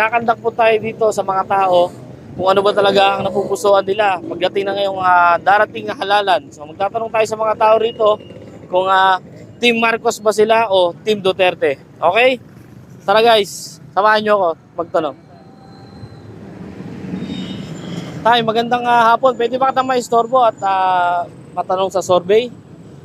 magkakandak po tayo dito sa mga tao kung ano ba talaga ang napupusuan nila pagdating na ngayong darating na halalan. So magtatanong tayo sa mga tao rito kung Team Marcos ba sila o Team Duterte. Okay? Tara guys, samahan nyo ako magtanong. Tay, magandang hapon. Pwede ba kitang maistorbo at matanong sa survey?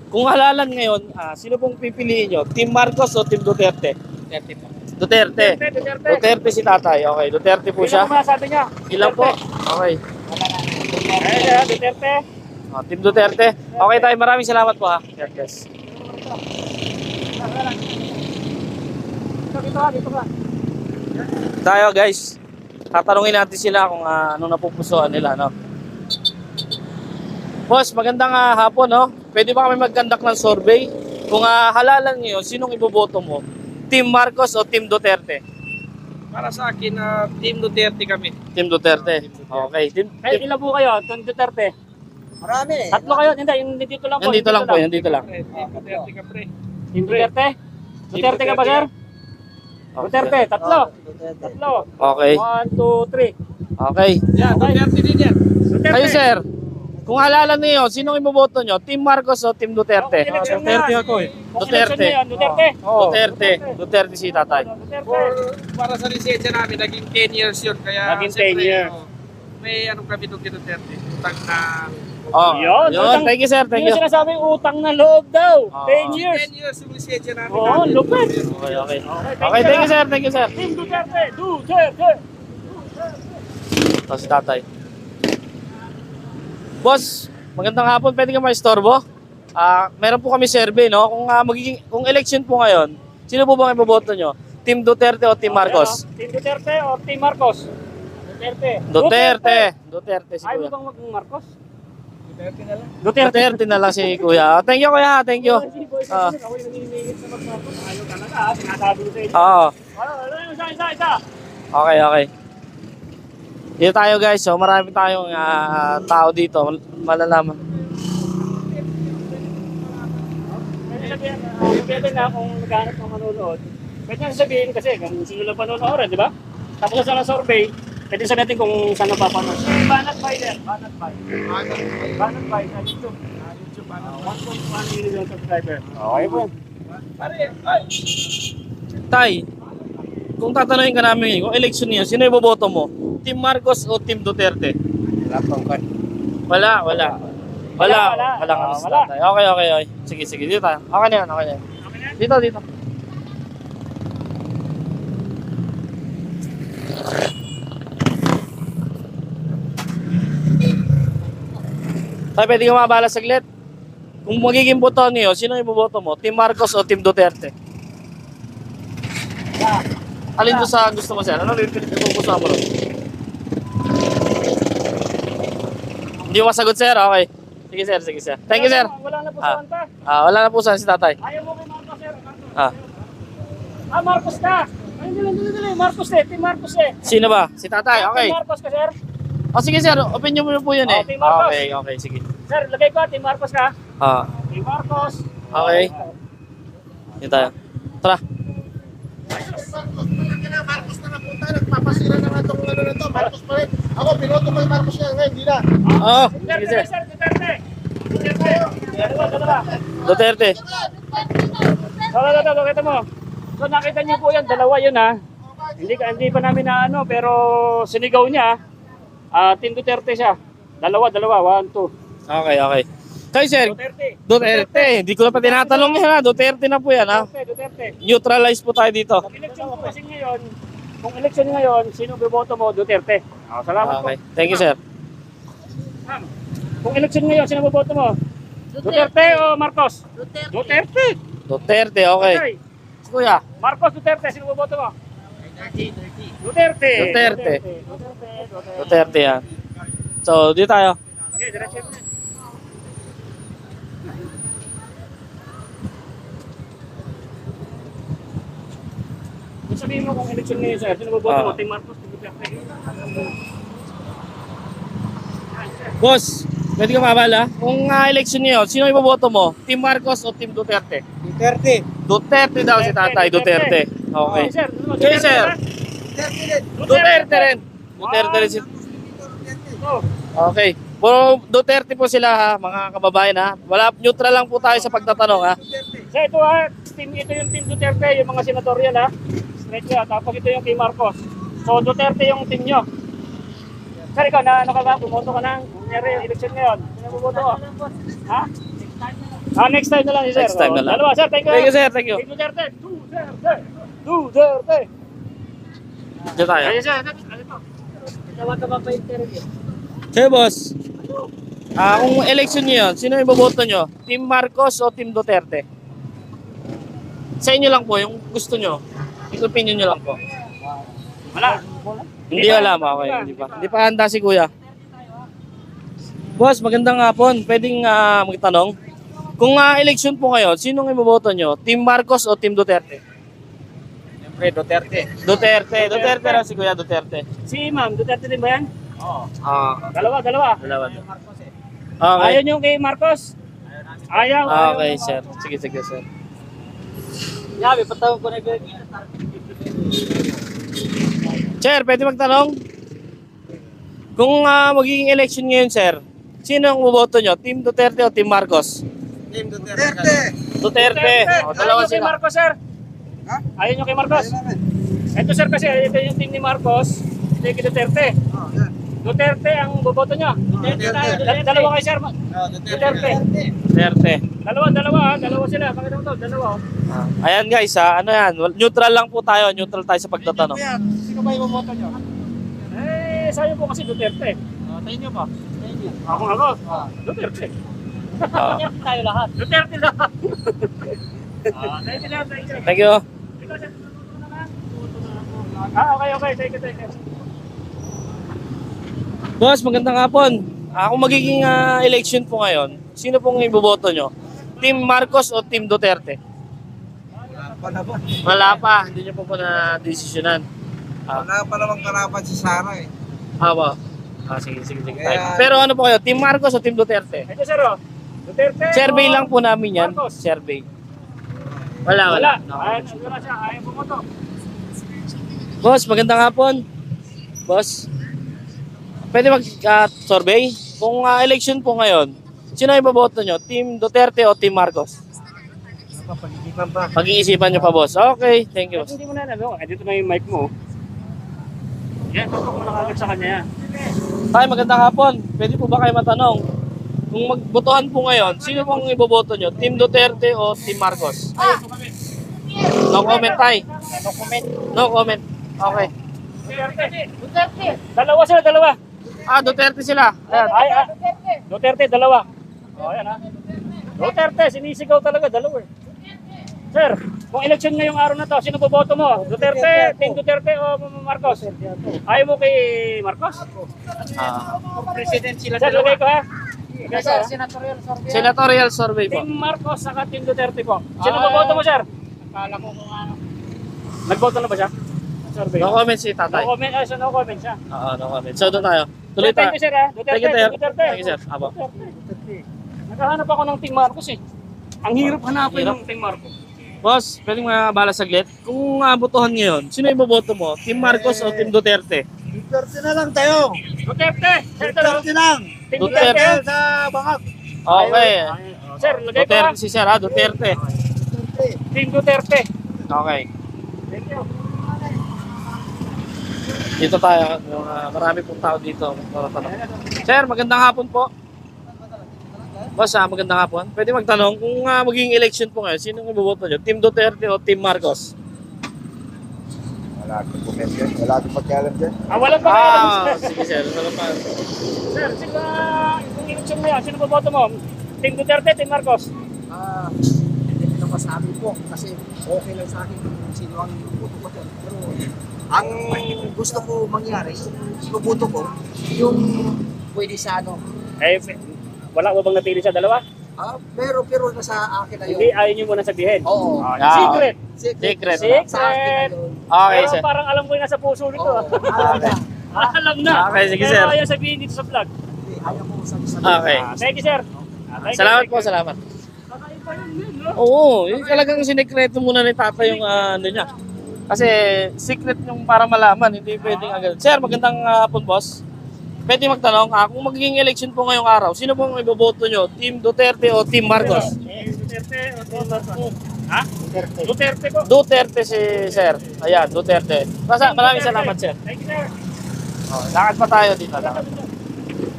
Kung halalan ngayon, sino pong pipiliin nyo? Team Marcos o Team Duterte? Duterte po. Duterte. Duterte si tatay. Okay, Duterte po siya. Ilan po sabi niya? Ilan po? Okay. Ayun, Duterte. Team Duterte. Okay tayo, maraming salamat po ha. Yes. Dito ka. Tayo guys, tatanungin natin sila kung anong napupusuan nila, no? Boss, magandang hapon, no? Pwede ba kami mag-conduct ng survey? Kung halalan ngayon, sinong iboboto mo? Team Marcos o Team Duterte? Para sa akin, Team Duterte kami. Team Duterte. Okay. Ay, ilan po kayo? Duterte. Marami. Tatlo kayo? Hindi, yung dito lang po. Yan dito lang po, yan dito lang. Team Duterte ka, pre. Team Duterte? Duterte ka ba, sir? Duterte, tatlo. Tatlo. Okay. 1, 2, 3. Okay. Yan, Duterte din yan. Duterte. Kayo sir, kung halalan ngayon, sinong iboboto nyo? Team Marcos o Team Duterte? Duterte ako eh. Duterte. Duterte. Duterte. Duterte si tatay. Para sa lisensya namin, naging 10 years yun. Kaya, Naging 10 siyempre, years. may anong kami doon kay Duterte. Utang na... Oh, Yun, yun. Thank you sir, thank you. Yung sinasabing utang na loob daw. Oo. 10 years. 10 years yung lisensya namin. Oo, lupit. Okay, okay. Okay, thank you sir, thank you sir. Team Duterte. Duterte. Ito si tatay. Boss, magandang hapon. Pwede ka maistorbo? Meron po kami survey, no? Kung election po ngayon, sino po bang iboboto nyo? Team Duterte o Team Marcos? Team Duterte o Team Marcos? Duterte. Duterte. Duterte si Ayaw mo kuya. bang mag-Marcos? Duterte na lang. Duterte. Duterte na lang si kuya. Thank you kuya, thank you. Ako yung nanginigit sa mag-Marcos. Ayaw talaga ha. Sinasabi ko sa inyo. Oo. Ano yung isa? Okay, okay. Dito tayo guys. So marami tayong tao dito. Malalaman. Pwede sabihin, pwede na kung naghanap ng manonood. Pwede na sabihin kasi kung sino lang panonood, di ba? Tapos sa survey, pwede sabihin natin kung saan napapanood. Banat by there. Banat by sa YouTube. YouTube, 1.1 million subscriber. Okay po. Pare, ay! Tay, kung tatanungin ka namin kung election niya, sino iboboto mo? Team Marcos o Team Duterte? Wala pang kan. Wala. Wala kami sa Wala. tatay. Okay. Sige. Dito tayo. Okay na yan. Dito. Tay, pwede ka mabala saglit? Kung magiging boto niyo, sino iboboto mo? Team Marcos o Team Duterte? Alin doon sa gusto mo sir? Ano rin pinupusa mo ron? Hindi mo masagot sir? Okay. Sige sir. Thank you sir. Wala na po saan pa. Wala na po saan si tatay. Ayaw mo kay Marcos, sir. Ah. Marcos ka. Ay, dili. Marcos Team Marcos eh. Sino ba? Si tatay. Okay. Team Marcos ka, sir. Sige sir, opinion mo po yun eh. Team Marcos. Okay, sige. Sir, lagay ko, Team Marcos ka. Team Marcos. Okay. Dito tayo. Tara. Marcos na napunta, nagpapasira na nga itong ano na to. Marcos pa rin. Ako, binoto ko yung Marcos niya ngayon, hindi na. Oo. Sige sir. Duterte. Duterte. Kita mo. So nakita niyo po yan, dalawa yun ha. Hindi pa namin na ano, pero sinigaw niya. Team Duterte siya. Dalawa. 1, 2. Okay. Kayo sir, Duterte. Hindi ko na pa tinatanong yan ha. Duterte na po yan ha. Duterte. Neutralize po tayo dito. Election po kasi ngayon, kung election ngayon, sino boboto mo? Duterte. Salamat Okay. po. Thank you sir. Ma'am, kung election ngayon, sino boboto mo? Duterte o Marcos? Duterte. Duterte, okay. Kuya, Marcos, Duterte, sino boboto mo? Duterte. Duterte yan. So, dito tayo. Okay, diretso mo. Sabihin mo kung election ngayon, sir, sino boboto mo? Team Marcos, Team Duterte. Boss, pwede ka mabala? Kung election niyo, sino iboboto mo? Team Marcos o Team Duterte? Duterte. Duterte daw si tatay, Duterte. Okay. Sir, Okay, sir. Duterte rin. Duterte rin sila. Oh, Okay. Puro Duterte po sila ha, mga kababayan ha. Wala, neutral lang po tayo sa pagtatanong ha. so ito ha, ito yung team Duterte, yung mga senatorial ha. Straight ha, tapos ito yung team Marcos. So Duterte yung team nyo. Sir, ikaw na ano ka ba? Bumoto ka na? Nangyari yung election ngayon. Sino bumoto ko? Ha? Next time na lang si sir. Next time na lang. Dalawa, sir. Thank you. Thank you sir, thank you. Team Duterte. Duterte. Duterte. Diyan tayo. Ayun sir. Ano ito? Tawag ka ba pa interview? Hey boss. Kung election nyo yun, sino yung boboto nyo? Team Marcos o Team Duterte? Sa inyo lang po, yung gusto nyo. Yung opinion nyo lang po. Wala. Hindi alam, okay. Hindi pa handa si kuya. Boss, magandang hapon. Pwedeng magtanong? Kung election po ngayon, sino ang iboboto nyo? Team Marcos o Team Duterte? Siyempre, Duterte. Duterte. Duterte lang si kuya, Duterte. Si ma'am, Duterte din ba yan? Dalawa. Dalawa. Okay. Ayaw nyo kay Marcos? Ayaw. Okay, sir. Sige, sir. Yabi, patawag ko na yun. Sir, pwede magtanong? Kung magiging election ngayon, sir, sino ang boboto nyo? Team Duterte o Team Marcos? Team Duterte. Duterte. O, dalawa Ayaw nyo kay sila. Marcos, sir? Ayaw nyo kay Marcos? Ito, sir, kasi ito yung team ni Marcos. Ito yung kay Duterte. Duterte ang boboto nyo. Dalawa kayo, sir. Duterte. Duterte. Dalawa sila. Pakita mo to, dalawa. Ayan guys, ano yan? Neutral lang po tayo. Neutral tayo sa pagtatanong. Sino ba yung boto nyo? Sayo po kasi Duterte. Tayo nyo ba? Ako. Duterte. Ah. Tayo lahat. Duterte lahat. Thank you. Okay. Thank you. Boss, magandang hapon. Kung magiging election po ngayon, sino pong iboboto nyo? Team Marcos o Team Duterte? Wala pa. Hindi nyo po na-desisyonan. Wala pa namang karapan si Sara eh. Ba? Sige. Pero ano po kayo? Team Marcos o Team Duterte? Ito, sir. Duterte. Survey lang po namin yan. Marcos. Survey. Wala. Wala siya. Ayaw bumoto. Boss, magandang hapon. Boss, pwede mag-survey? Kung election po ngayon, sino ang iboboto nyo? Team Duterte o Team Marcos? Pag-iipan ba? Pag-iisipan nyo pa, boss. Okay, thank you. Hindi mo na ano. Dito na yung mic mo. Yan, tutok mo na kagad sa kanya yan. Tay, magandang hapon. Pwede po ba kayo matanong? Kung magbotohan po ngayon, sino pong iboboto nyo? Team Duterte o Team Marcos? No comment, Tay. No comment. Okay. Duterte. Dalawa sila. Duterte sila. Ayan. Duterte, dalawa. Ayan ha. Duterte, sinisigaw talaga, dalawa eh. Sir, kung election ngayong araw na to, sino boboto mo? Duterte, Team Duterte o Marcos? Ayaw mo kay Marcos? President sila Sir, lagay ko ha. Senatorial survey po. Team Marcos saka Team Duterte po. Sino boboto mo, sir? Akala ko kung ano. Nagboto na ba siya? Survey. No comment si tatay. No comment, no comment siya. No comment. So, doon tayo. Tuloy Thank tayo. you, sir ha. Duterte, Thank you, sir. Duterte. Thank you, sir. Apo. Duterte. Naghahanap ako ng Team Marcos eh. Ang hirap hanapin Hirap. ng Team Marcos. Boss, pwedeng mabala saglit. Kung botohan ngayon, sino iboboto mo? Team Marcos o Team Duterte? Duterte na lang tayo. Duterte! Sir, ito Duterte lang. Team Duterte. Duterte. Sa bangag. Okay. Sir, lagay ko ha. Duterte si Sir ha, Duterte. Team Duterte. Okay. Thank you. Dito tayo. Marami pong tao dito. Sir, magandang hapon po. Boss, magandang hapon. Pwede magtanong, kung magiging election po ngayon, sino ang iboboto nyo? Team Duterte o Team Marcos? Wala akong comment yan. Wala akong pagkalam dyan. Walang pa Sige sir. Wala pa. Sir, sino kung election mo yan, sino boboto mo? Team Duterte, Team Marcos? Hindi ko masabi po kasi okay lang sa akin kung sino ang ibubuto ko dyan. Pero ang gusto ko mangyari, ibubuto ko yung pwede sa ano. Wala mo bang napili sa dalawa? Pero nasa akin na Hindi, yun. ayaw nyo muna sabihin. Oo. Secret. Secret. Sa akin na yun. Okay Pero sir. parang alam ko yung nasa puso nito. Oo. Alam na. Alam na. Okay, sige, Pero sir. ayaw sabihin dito sa vlog. Hindi, ayaw ko sabi. Okay. Thank you, sir. Salamat po, salamat. Kakaiba yun, no? Oo, yung talagang sinekreto muna ni Tata yung ano niya. Kasi secret yung para malaman, hindi pwedeng agad. Sir, magandang hapon, boss. Pwede magtanong, kung magiging election po ngayong araw, sino pong iboboto nyo? Team Duterte o Team Marcos? Duterte o Marcos? Ha? Duterte po. Duterte si Sir. Ayan, Duterte. Maraming salamat, Sir. Thank you, sir. Lakad pa tayo dito. Lakad.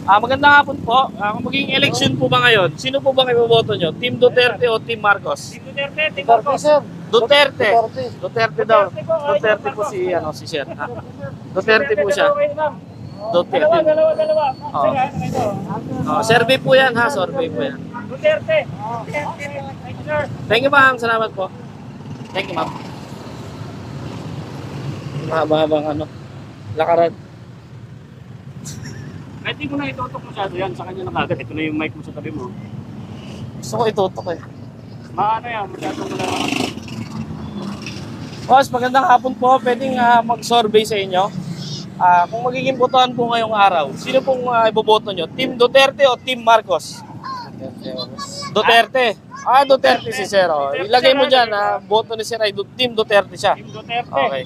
Magandang hapon po. Kung magiging election po ba ngayon, sino po bang iboboto nyo? Team Duterte o Team Marcos? Si Duterte, Team Marcos. Duterte. Duterte daw. Duterte po si Sir. Duterte po siya. Okay, ma'am. Duterte. Dalawa. Oo. Survey po yan ha, survey po yan. Duterte. Thank you, sir. Thank you ma'am, salamat po. Thank you ma'am. Mahaba-habang lakaran. Kahit di mo na itutok masyado yan, sa kanya na kagad. Ito na yung mic mo sa tabi mo. Gusto ko itutok eh. Maano yan, masyadong wala. Boss, magandang hapon po. Pwedeng mag-survey sa inyo. Kung magiging botohan po ngayong araw, sino pong iboboto nyo? Team Duterte o Team Marcos? Duterte. Duterte si Sir. Ilagay mo dyan, boto ni Sir ay Team Duterte siya. Team Duterte. Okay.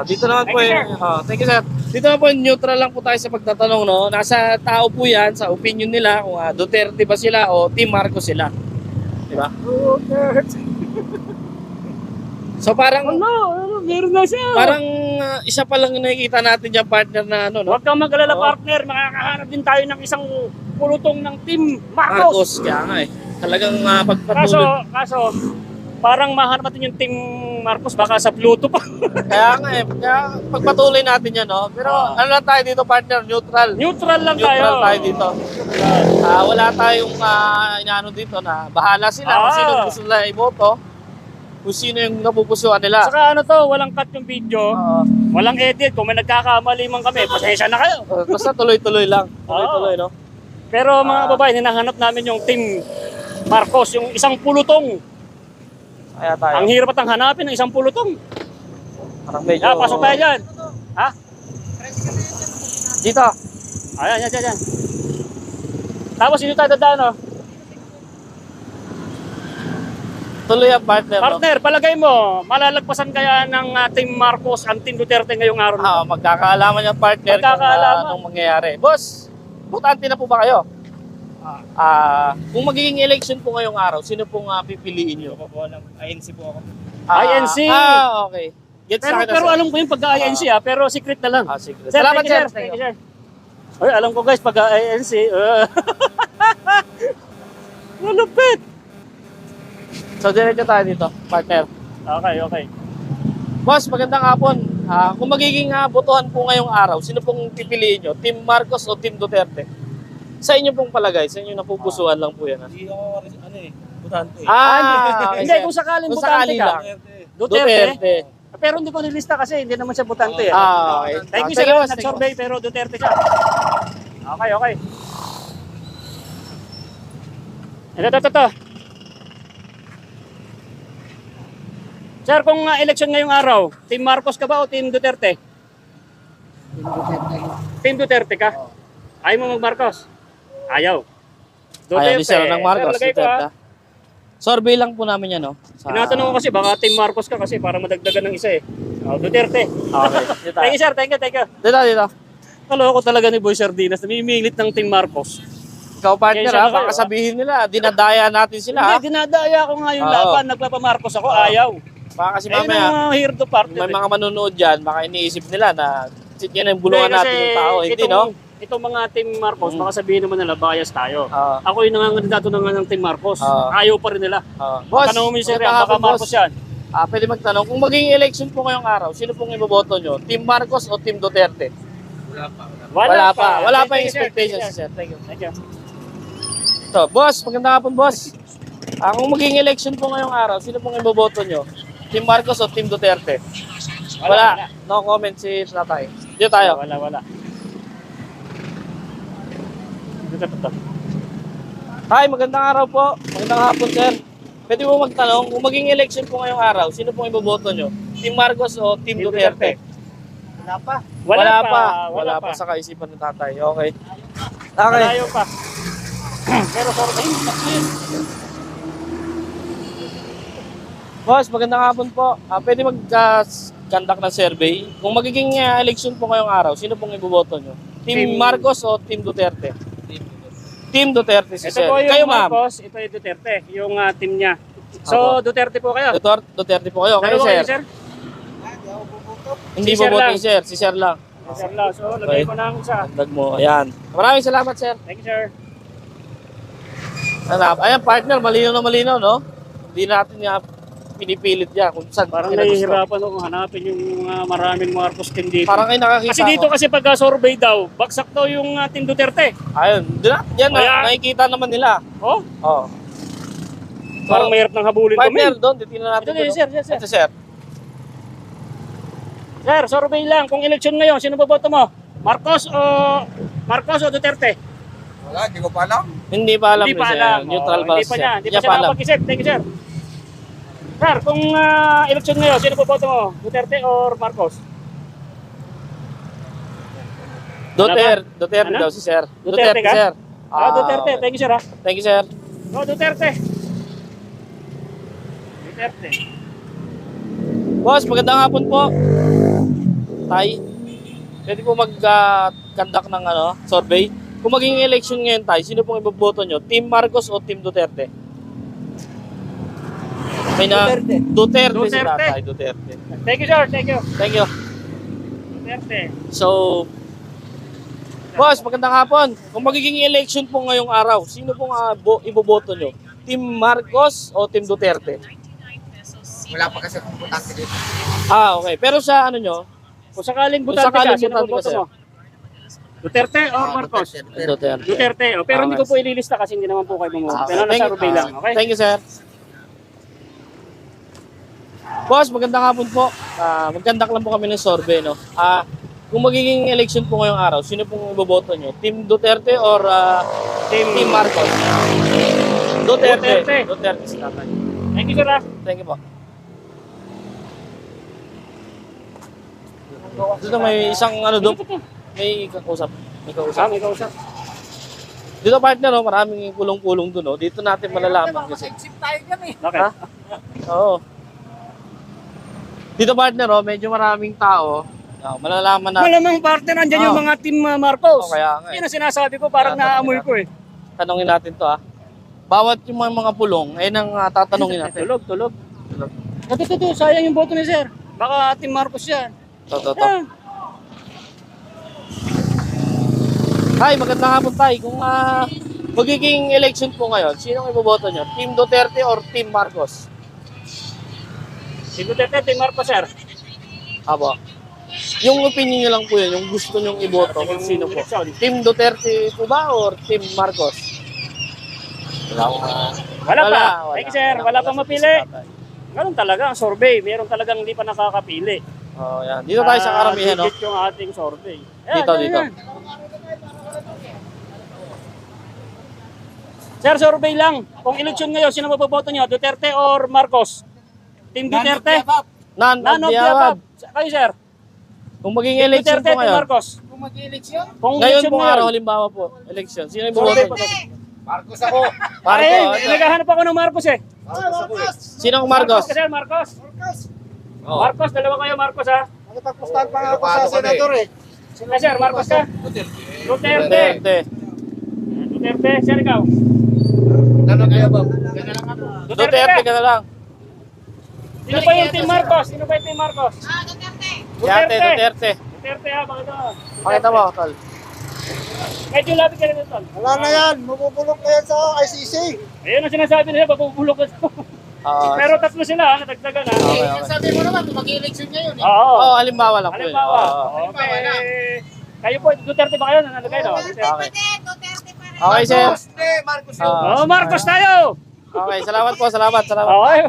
Dito naman po Thank you, yung, thank you sir. Dito naman po neutral lang po tayo sa pagtatanong, no? Nasa tao po yan, sa opinion nila, kung Duterte ba sila o Team Marcos sila. Di ba? So parang, Meron na siya. parang isa pa lang nakikita natin yung partner na no? Huwag kang mag-alala, Oo. partner. Makakahanap din tayo ng isang pulutong ng Team Marcos. Marcos. Kaya nga eh. Talagang Kaso, parang mahanap natin yung Team Marcos baka sa Pluto pa. Kaya nga eh. Kaya pagpatuloy natin yan, no? Pero ano lang tayo dito, partner? Neutral. Neutral lang Neutral tayo. tayo dito. Wala tayong inaano dito na bahala sila kung sino gusto nila iboto. Kung sino yung napupusuan nila. Saka ano to, walang cut yung video. Oo. Walang edit. Kung may nagkakamali man kami, pasensya na kayo. Basta tuloy-tuloy lang. Tuloy-tuloy, no? Pero mga babae, hinahanap namin yung Team Marcos, yung isang pulutong. Kaya tayo. Ang hirap at ang hanapin ng isang pulutong. Parang medyo... Pasok tayo dyan. Ha? Dito. Ayan. Tapos dito tayo dadaan, oh. Tuloy ang partner, no? Partner, palagay mo, malalagpasan kaya ng Team Marcos ang Team Duterte ngayong araw na Magkakaalaman yung partner Magkakaalaman. kung anong mangyayari. Boss, butante na po ba kayo? Kung magiging election po ngayong araw, sino pong pipiliin nyo? INC po ako. INC. Okay. Gets na kita, Pero sir. alam ko yung pag-INC pero secret na lang. Secret. Sir, Salamat, thank you, sir. Thank you, sir. Ay, alam ko guys, pag-INC. Malupit. So, diretso tayo dito, partner. Okay. Boss, magandang hapon. Kung magiging botohan po ngayong araw, sino pong pipiliin nyo? Team Marcos o Team Duterte? Sa inyo pong palagay, sa inyo napupusuan lang po yan. Hindi ako, butante. Okay, Hindi, sir. kung sakaling Kung butante sakali ka. lang. Duterte. Pero hindi ko nilista kasi hindi naman siya butante. Okay. Thank you, Sige, sir. boss. Nag-survey pero Duterte siya. Okay. Ito. Sir, kung election ngayong araw, Team Marcos ka ba o Team Duterte? Team Duterte ka? Ayaw mo mag-Marcos? Ayaw. Ayaw ni Sir ng Marcos. Sir, lagay ko, Duterte. Survey lang po namin yan, no? Tinatanong ko kasi baka Team Marcos ka kasi para madagdagan ng isa eh. Duterte. Okay. Dito tayo. Thank you, sir. Thank you. Dito. Kaloko talaga ni Boy Sardinas. Namimilit ng Team Marcos. Ikaw, partner, Kaya siya na baka kayo, sabihin nila, dinadaya natin sila, ha? Hindi, dinadaya ko nga yung Oo. laban. Nagpapamarcos ako, ayaw. Baka kasi Ayun mamaya, ang mga hirdo partner. may mga manonood dyan, baka iniisip nila na yan ang bulungan natin yung tao. Hindi, no? Itong mga Team Marcos, baka sabihin naman nila, bias tayo. Oo. Ako yung nangangandidato na nga ng Team Marcos. Oo. Ayaw pa rin nila. Boss, Tanong mo yung sir, magandang baka hapon, Marcos boss. yan. Pwede magtanong, kung magiging election po ngayong araw, sino pong iboboto nyo? Team Marcos o Team Duterte? Wala pa Thank yung you, sir. expectations, Thank you, sir. Thank you. Thank you. So, boss, magandang hapon, boss. Kung magiging election po ngayong araw, sino pong iboboto nyo? Team Marcos o Team Duterte? Wala. No comment si Tatay. Dito tayo. Wala. Ito. Hi, magandang araw po. Magandang hapon, sir. Pwede mo magtanong, kung maging election po ngayong araw, sino pong iboboto nyo? Team Marcos o Team Team Duterte? Wala Wala pa sa kaisipan ng tatay. Okay. Malayo pa. Pero sorry. Boss, magandang hapon po. Pwede mag-conduct ng survey. Kung magiging election po ngayong araw, sino pong iboboto nyo? Team Marcos o Team Duterte? Team Duterte si Ito Sir. po yung Kayo ma'am? Marcos, ito yung Duterte, yung team niya. So, Duterte po kayo. Duterte po kayo. Kayo Dalawa kayo, Sir? sir? Hindi Si Sir boboto lang. ni Sir. Si Sir lang. Sir Lau. So, lagay ko ng isa. Dag mo. Ayan. Maraming salamat Sir. Thank you, sir. Ayan partner, malinaw na malinaw no? Hindi natin nga pinipilit yan kung saan. Parang kinagusto. nahihirapan ako hanapin yung maraming Marcos team dito. Parang kayo nakakita Kasi dito ko. kasi pagka survey daw, bagsak daw yung team Duterte. Ayun. Yan Kaya- nakikita naman nila. Oh, Oh. parang mahirap nang habulin Partner kami. doon, titingnan natin. Ito, doon, sir, no? sir, sir. Ito Sir. Sir, survey lang. Kung election ngayon, sino boboto mo? Marcos o Duterte? Wala, hindi ko pa alam. Hindi pa alam Hindi ni pa Sir. alam. Neutral Oh, ba hindi pa Sir? niya. Hindi pa siya alam. nakapag-isip. Thank you, sir. Sir, kung election ngayon, sino boboto mo? Duterte or Marcos? Duterte Ano? daw si Sir. Duterte ka? Sir. Duterte. Thank you, sir. Thank you Sir. Oh, Duterte. Duterte. Boss, magandang hapon po. Tay, pwede po mag-conduct ng survey. Kung maging election ngayon, Tay, sino pong iboboto nyo? Team Marcos o Team Duterte? May na Duterte si Duterte. Tatay, Duterte. Thank you, sir. Thank you. Thank you. Duterte. So, boss, magandang hapon. Kung magiging election po ngayong araw, sino pong iboboto nyo? Team Marcos o Team Duterte? Wala pa kasi akong butante dito. Okay. Pero sa nyo, Kung sakaling Kung butante sakaling ka, sino butante ka, boboto sir? mo? Duterte or Marcos? Duterte. Duterte. Oh, pero hindi ko po ililista kasi hindi naman po kayo bumuha. Pero nasa survey lang. Okay? Thank you, sir. Boss, magandang hapon po. Magkandak lang po kami ng survey, no? Kung magiging election po ngayong araw, sino pong iboboto nyo? Team Duterte or Team Marcos? Duterte. Duterte. Duterte si tatay. Thank you, sir. Thank you po. Dito may isang doon. May kausap. May kausap. May kausap. Dito partner, no, maraming pulong-pulong doon. No? Dito natin malalaman kasi. Okay. Ha? Oo. Dito partner, no, medyo maraming tao. Malalaman na. Malamang partner, andyan yung mga team Marcos. Kaya nga. Yan ang sinasabi ko, parang naaamoy ko eh. Tanongin natin to Bawat yung mga pulong, ayun ang tatanungin natin. Tulog. Ito, sayang yung boto ni sir. Baka team Marcos yan. To. Ah, Hi, magandang hapon tayo. Kung magiging election po ngayon, sinong iboboto nyo? Team Duterte or Team Marcos? si Duterte, team Marcos, sir. Aba. Yung opinion nyo lang po yun, yung gusto nyong iboto, kung sino po. Team Duterte po ba or Team Marcos? Wala pa. Thank you, sir. Wala pang mapili. Ganun talaga ang survey. Meron talagang hindi pa nakakapili. Oh, yan. Dito tayo sa karamihan, no? Legit yung ating survey. Dito. Sir, survey lang. Kung election ngayon, sino maboboto nyo? Duterte or Marcos? Team Duterte? None None of the above. Kayo, sir. Kung magiging Team election Duterte, po Team ngayon, Marcos. Kung mag-eleksyon, Kung ngayon election po ngayon, araw, halimbawa po, election, sino yung iboboto nyo? Marcos ako. Ay, naghahanap ako ng Marcos eh. Sinong Marcos? Sir, Marcos. Oh. Marcos, dalawa kayo Marcos ha. Nakipagpustahan pa nga ako sa senador eh. Sir, Marcos ka? Duterte. Duterte, sir, ikaw. Duterte ka na lang. Sino pa yung team Marcos? Sino pa yung team Marcos? Duterte. Duterte ha, bakit ito? Pakita mo, tol. Medyo lapit ka rin ito. Wala na yan, mabubulok na yan sa ICC. Ayun ang sinasabi nila, mabubulok ka ito. Pero tatlo sila, nadagdagan ha. Okay. Sabi mo naman, kung mag-election ngayon eh. Oo. Oh, halimbawa lang po yun. Halimbawa. Oo. Okay. Kayo po, Duterte ba kayo? Nanalagay no? Okay. Okay, sir. Marcos Ah, Oh, Marcos tayo! okay, salamat po, salamat. Okay.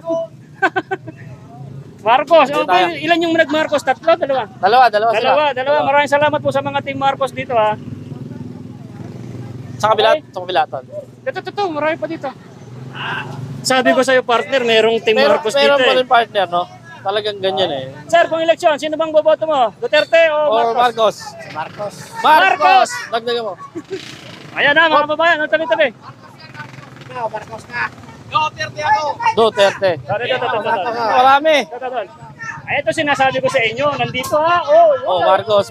Marcos, Dito oh, tayo. ilan yung nag-Marcos? Tatlo? Dalawa? Dalawa. Dalawa. Maraming salamat po sa mga team Marcos dito ha. Sa kabila, Okay. sa kabila, tol. Ito, marami pa dito. Sabi ko sa'yo partner, merong team Marcos dito Meron pa eh. rin partner, no? Talagang ganyan eh. Sir, kung eleksyon, sino bang boboto mo? Duterte o Or Marcos? Marcos. Marcos! Dagdagan mo. Ayan na mga babayan, ang tabi-tabi. Duterte. Ito. Marami. Ay, ito sinasabi ko sa inyo. Nandito ha. Oh, Oh, Marcos.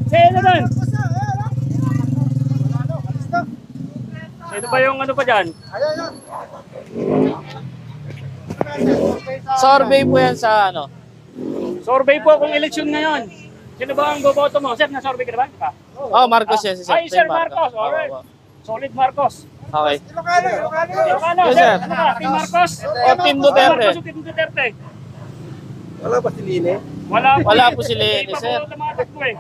Sino doon? Ito ba yung ano pa dyan? Survey po yan sa ano. Survey po kung eleksyon ngayon. Sino ba ang boboto mo? Sir, na-survey ka na ba? Oh, Marcos yan si Sir. Ay, Sir Marcos. Alright. Oo, oo. Solid Marcos. Okay. Ilocano, Yes, sir. sir. Ano ka? Team Marcos? O, Team Duterte. Marcos o Team Duterte? Wala ba si Line? Wala po sila eh, sir. Automatic po eh.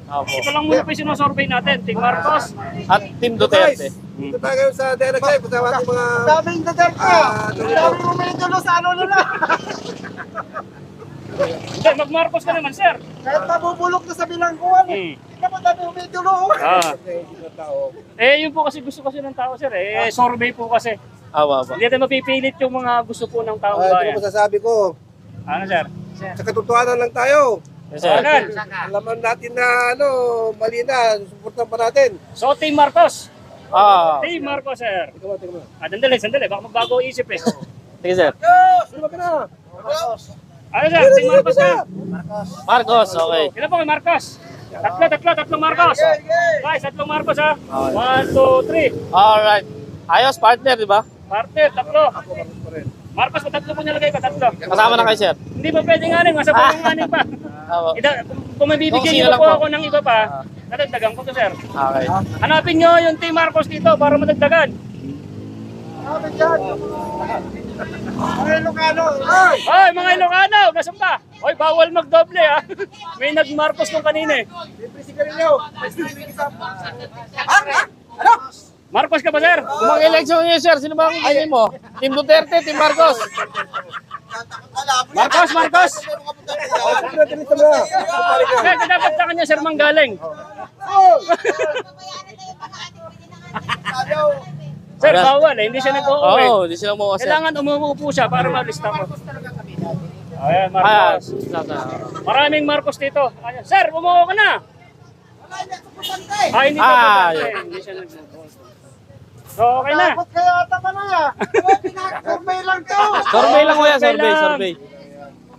Opo. Ito lang muna po yung sinosurvey natin. Team Marcos. At Team Duterte. Ito tayo sa direct live. Kasama ko mga... Daming Duterte. Daming umiidolo sa ano nila. Hindi, mag-Marcos ka naman, sir. Kahit mabubulok na sa bilangguan. Hmm. Tingnan mo, daming umiidolo. Yun po kasi gusto kasi ng tao, sir. Survey po kasi. Awa. Hindi natin mapipilit yung mga gusto po ng taong Ito bayan. masasabi ko. Ano, sir? Sa katotohanan lang tayo. Yes, sir. Agan. Alaman natin na mali na. Suportan pa natin. So, Team Marcos. Ah. Team Marcos, sir. Tingnan mo. Sandali. Baka magbago isip eh. Sige, sir. Sino ka na? Ano, sir? Team Marcos ka? Marcos, okay. Ilan po kay Marcos? Tatlong Marcos. Guys, tatlong Marcos ha. 1, 2, 3. Alright. Ayos, partner, di ba? Partner, tatlo. Marcos, tatlo po nilagay ko, tatlo. Kasama na kayo, sir. Hindi pa pwedeng anin, masabay yung anin pa. Awa. Kung may Kung bibigyan sino niyo lang po po. ako ng iba pa, nadagdagan ko to, sir. Okay. Hanapin nyo yung Team Marcos dito para madagdagan. Sabi dyan. Mga Ilocano. Hoy, mga Ilocano, nasan ba? Hoy, bawal magdoble ha. May nag-Marcos nung kanina eh. Libre sigarilyo. Marcos ka ba, sir? Kung mag-election niyo, sir, sino ba ang tingin mo? Team Duterte, Team Marcos? Marcos! Dito na. Kaya dapat sa kanya, sir, manggaling. Sir, bawal eh. Hindi siya nag-uuwi. Oo, di sila mo, sir. Kailangan umuupo siya para malista ko. Ayan, Ah, Marcos. Maraming Marcos dito. Ayan. Sir, umuo ka na. Hindi pa Ah, po. yun. Hindi siya nag-uuwi. So, okay na. Takot kaya ata ka na ya. Pinaka-survey lang to. Survey lang, kuya. Survey.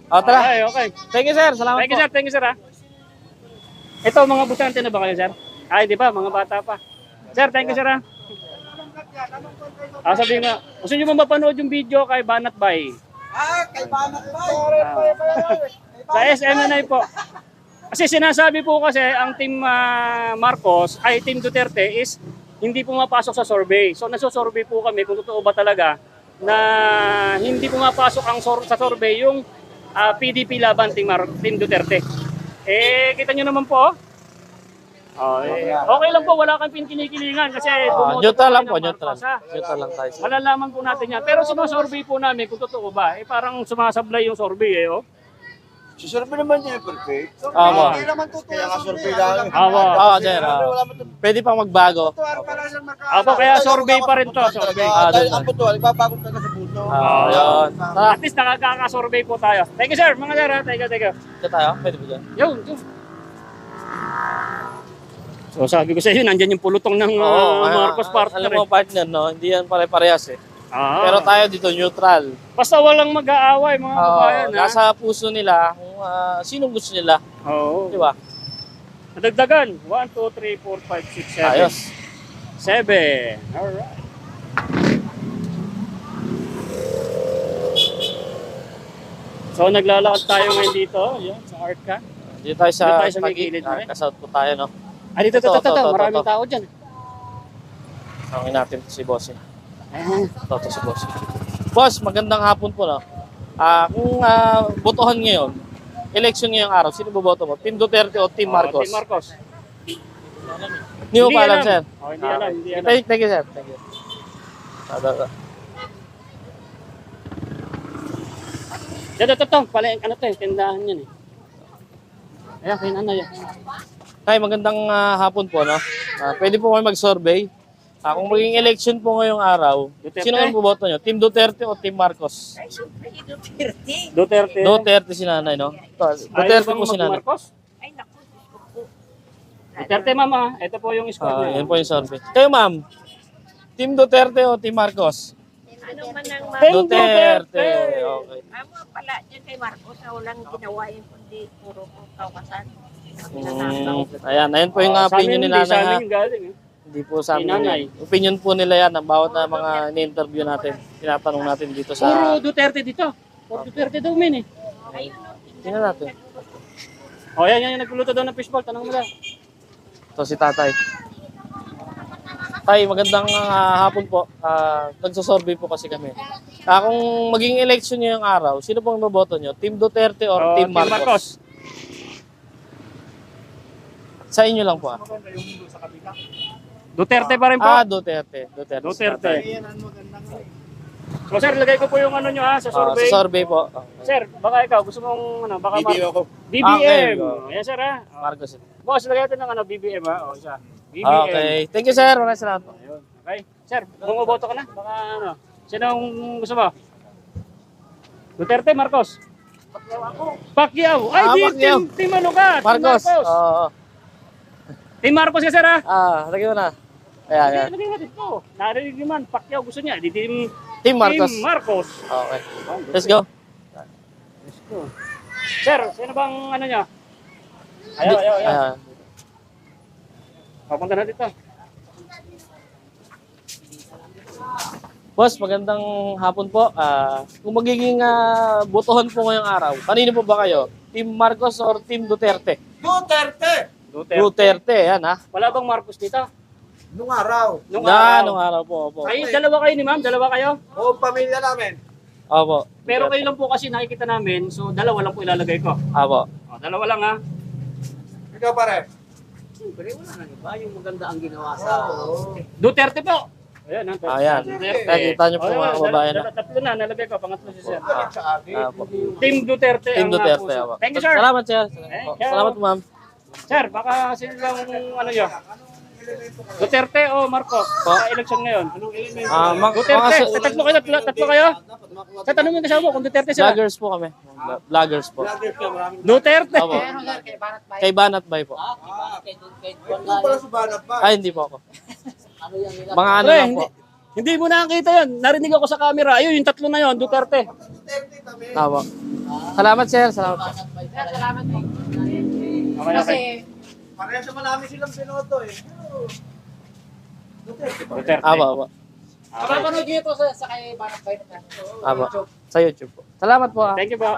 O, tara. Okay. Thank you, sir. Salamat Thank you, po. sir. Thank you, sir. Ha? Ito, mga butante na ba kayo, sir? Ay, di ba? Mga bata pa. Sir, thank you, sir. Ha? Sabi nga, gusto nyo ba mapanood yung video kay Banat Bay? Kay Banat ba? Sa SMNI po. Kasi sinasabi po kasi ang Team Marcos ay Team Duterte is hindi pumapasok sa survey. So nasosurvey po kami kung totoo ba talaga na hindi pumapasok sa survey yung PDP laban Team Duterte. Kita nyo naman po. Okay lang po, wala kang kinikilingan kasi bumoto Neutral po lang kayo po, ng neutral. Marcos, ha? Neutral lang tayo, sir. Malalaman po natin yan. Pero sinosurvey po namin kung totoo ba. Parang sumasablay yung survey eh. Oh. Susurvey naman niya perfect. Awa. Hindi naman totoo. Kaya nga survey lang. Awa. Oo, sir. Pwede pang magbago. Tuwar pa lang siyang Apo, kaya survey pa rin to. Survey. Dahil ang puto, ipapagot ka sa puto. Yun. Tara. At least nakaka-survey po tayo. Thank you, sir. Mga sir, ha? Thank you. Ito tayo. Pwede ba dyan? Yun. So sabi ko sa iyo, nandyan yung pulutong ng Marcos partner. Alam mo, partner, no? Hindi yan pare-parehas eh. Pero tayo dito, neutral. Basta walang mag-aaway, mga kabayan. Ha? Nasa puso nila kung sinong gusto nila. Oo. Di ba? Nadagdagan. 1, 2, 3, 4, 5, 6, 7. Ayos. 7. Alright. So naglalakad tayo ngayon dito. Yan, sa Arca. Dito tayo sa Dito tayo sa may Taguig. gilid, pare. Kasouth po tayo, no? Dito. Ito. Maraming tao dyan. Tangin natin si Boss. Ito si Boss. Boss, magandang hapon po, no? Kung botohan ngayon, election ngayong araw, sino boboto mo? Team Duterte o Team Marcos? Team Marcos. Hindi mo pa alam, sir? Hindi alam. Thank you, sir. Thank you. Ito. Pala, ano to, tindahan yan eh. Ayan, ano yan. Tay, magandang hapon po, no? Pwede po kayo mag-survey. Kung maging election po ngayong araw, Duterte. sino ang boboto nyo? Team Duterte o Team Marcos? Duterte. Duterte si nanay, no? Duterte po si nanay. Marcos? Duterte, mama. Ito po yung score niya. Yan po yung survey. Kayo, ma'am. Team Duterte o Team Marcos? Ano man ang Team Duterte. Duterte. Okay. Amo pala dyan kay Marcos na walang ginawa yung kundi puro kaukasan. Ayan po yung Sa opinion amin, ni hindi sa nanay ha. amin yung galing. Hindi po sa amin. Ni nanay. Yan. Opinion po nila yan ang bawat na mga ni-interview natin. Tinatanong natin dito Puro sa... Duterte dito. Puro Duterte daw min eh. Tingnan natin. O yan, nagluluto daw ng fishball. Tanong mo lang. Ito si tatay. Tay, magandang hapon po. Nagsasurvey po kasi kami. Kung maging election nyo yung araw, sino pong maboto nyo? Team Duterte or Team Marcos? Sa inyo lang po. Duterte pa rin po. Duterte. Duterte. Duterte. So sir, lagay ko po yung ano nyo sa survey. Sa survey po. Sir, baka ikaw, gusto mong baka ako. BBM. Okay. Yan sir ha. Marcos. Boss, lagay natin ng BBM ha. O siya. BBM. Okay. Thank you, sir. Maraming salamat po. Ayun. Okay. Sir, bumoboto ka na. Baka ano. Sinong gusto mo? Duterte, Marcos? Pacquiao. Ay, di, Pacquiao. team ano ka? Marcos. Team Marcos. Oo. Team Marcos ka sir ha. Lagyan mo na. Ayan. Lagay natin ito. Narinig naman, Pacquiao gusto niya. Di Team Marcos. Team Marcos. Okay. Let's go. Sir, sino bang ano niya? Ayaw. Ayan. Papunta na dito. Boss, magandang hapon po. Kung magiging botohan po ngayong araw, kanino po ba kayo? Team Marcos or Team Duterte? Duterte! Duterte, yan ha. Wala bang Marcos dito? Nung araw. Nung Nung araw po. Opo. Ay, dalawa kayo ni ma'am? Dalawa kayo? O pamilya namin. Opo. Pero kayo lang po kasi nakikita namin, so dalawa lang po ilalagay ko. Opo. O, dalawa lang ha. Ikaw pare. Siyempre, wala na ba yung maganda ang ginawa sa... Duterte po. Ayan, ha. Ayan. Duterte. Kita niyo po O, mga kababayan. Tatlo na, nalagay ko. Pangatlo si sir. Opo. Team Duterte. Team ang Duterte. puso. Opo. Thank you, sir. Salamat, sir. Thank you. Salamat po, ma'am. Sir, baka sino lang ano yun? Duterte o Marcos sa election ngayon? Duterte. Tatlo kayo? Tatlo kayo? Sa tanong yung kasama mo kung Duterte sila. Vloggers po kami. Vloggers po. Duterte. Opo. Kay Banat Bay po. Ito pala si Banat ba? Ay, hindi po ako. Mga ano Pre, lang po. hindi mo nakakita yun. Narinig ako sa camera. Ayun, yung tatlo na yun, Duterte. Opo. Salamat, sir. Salamat po. Okay. Parehas naman namin silang binoto eh. Duterte. Opo. Mapapanood niyo ito sa kay Banat Bay na. Opo. Sa YouTube po. Salamat po. Thank you po.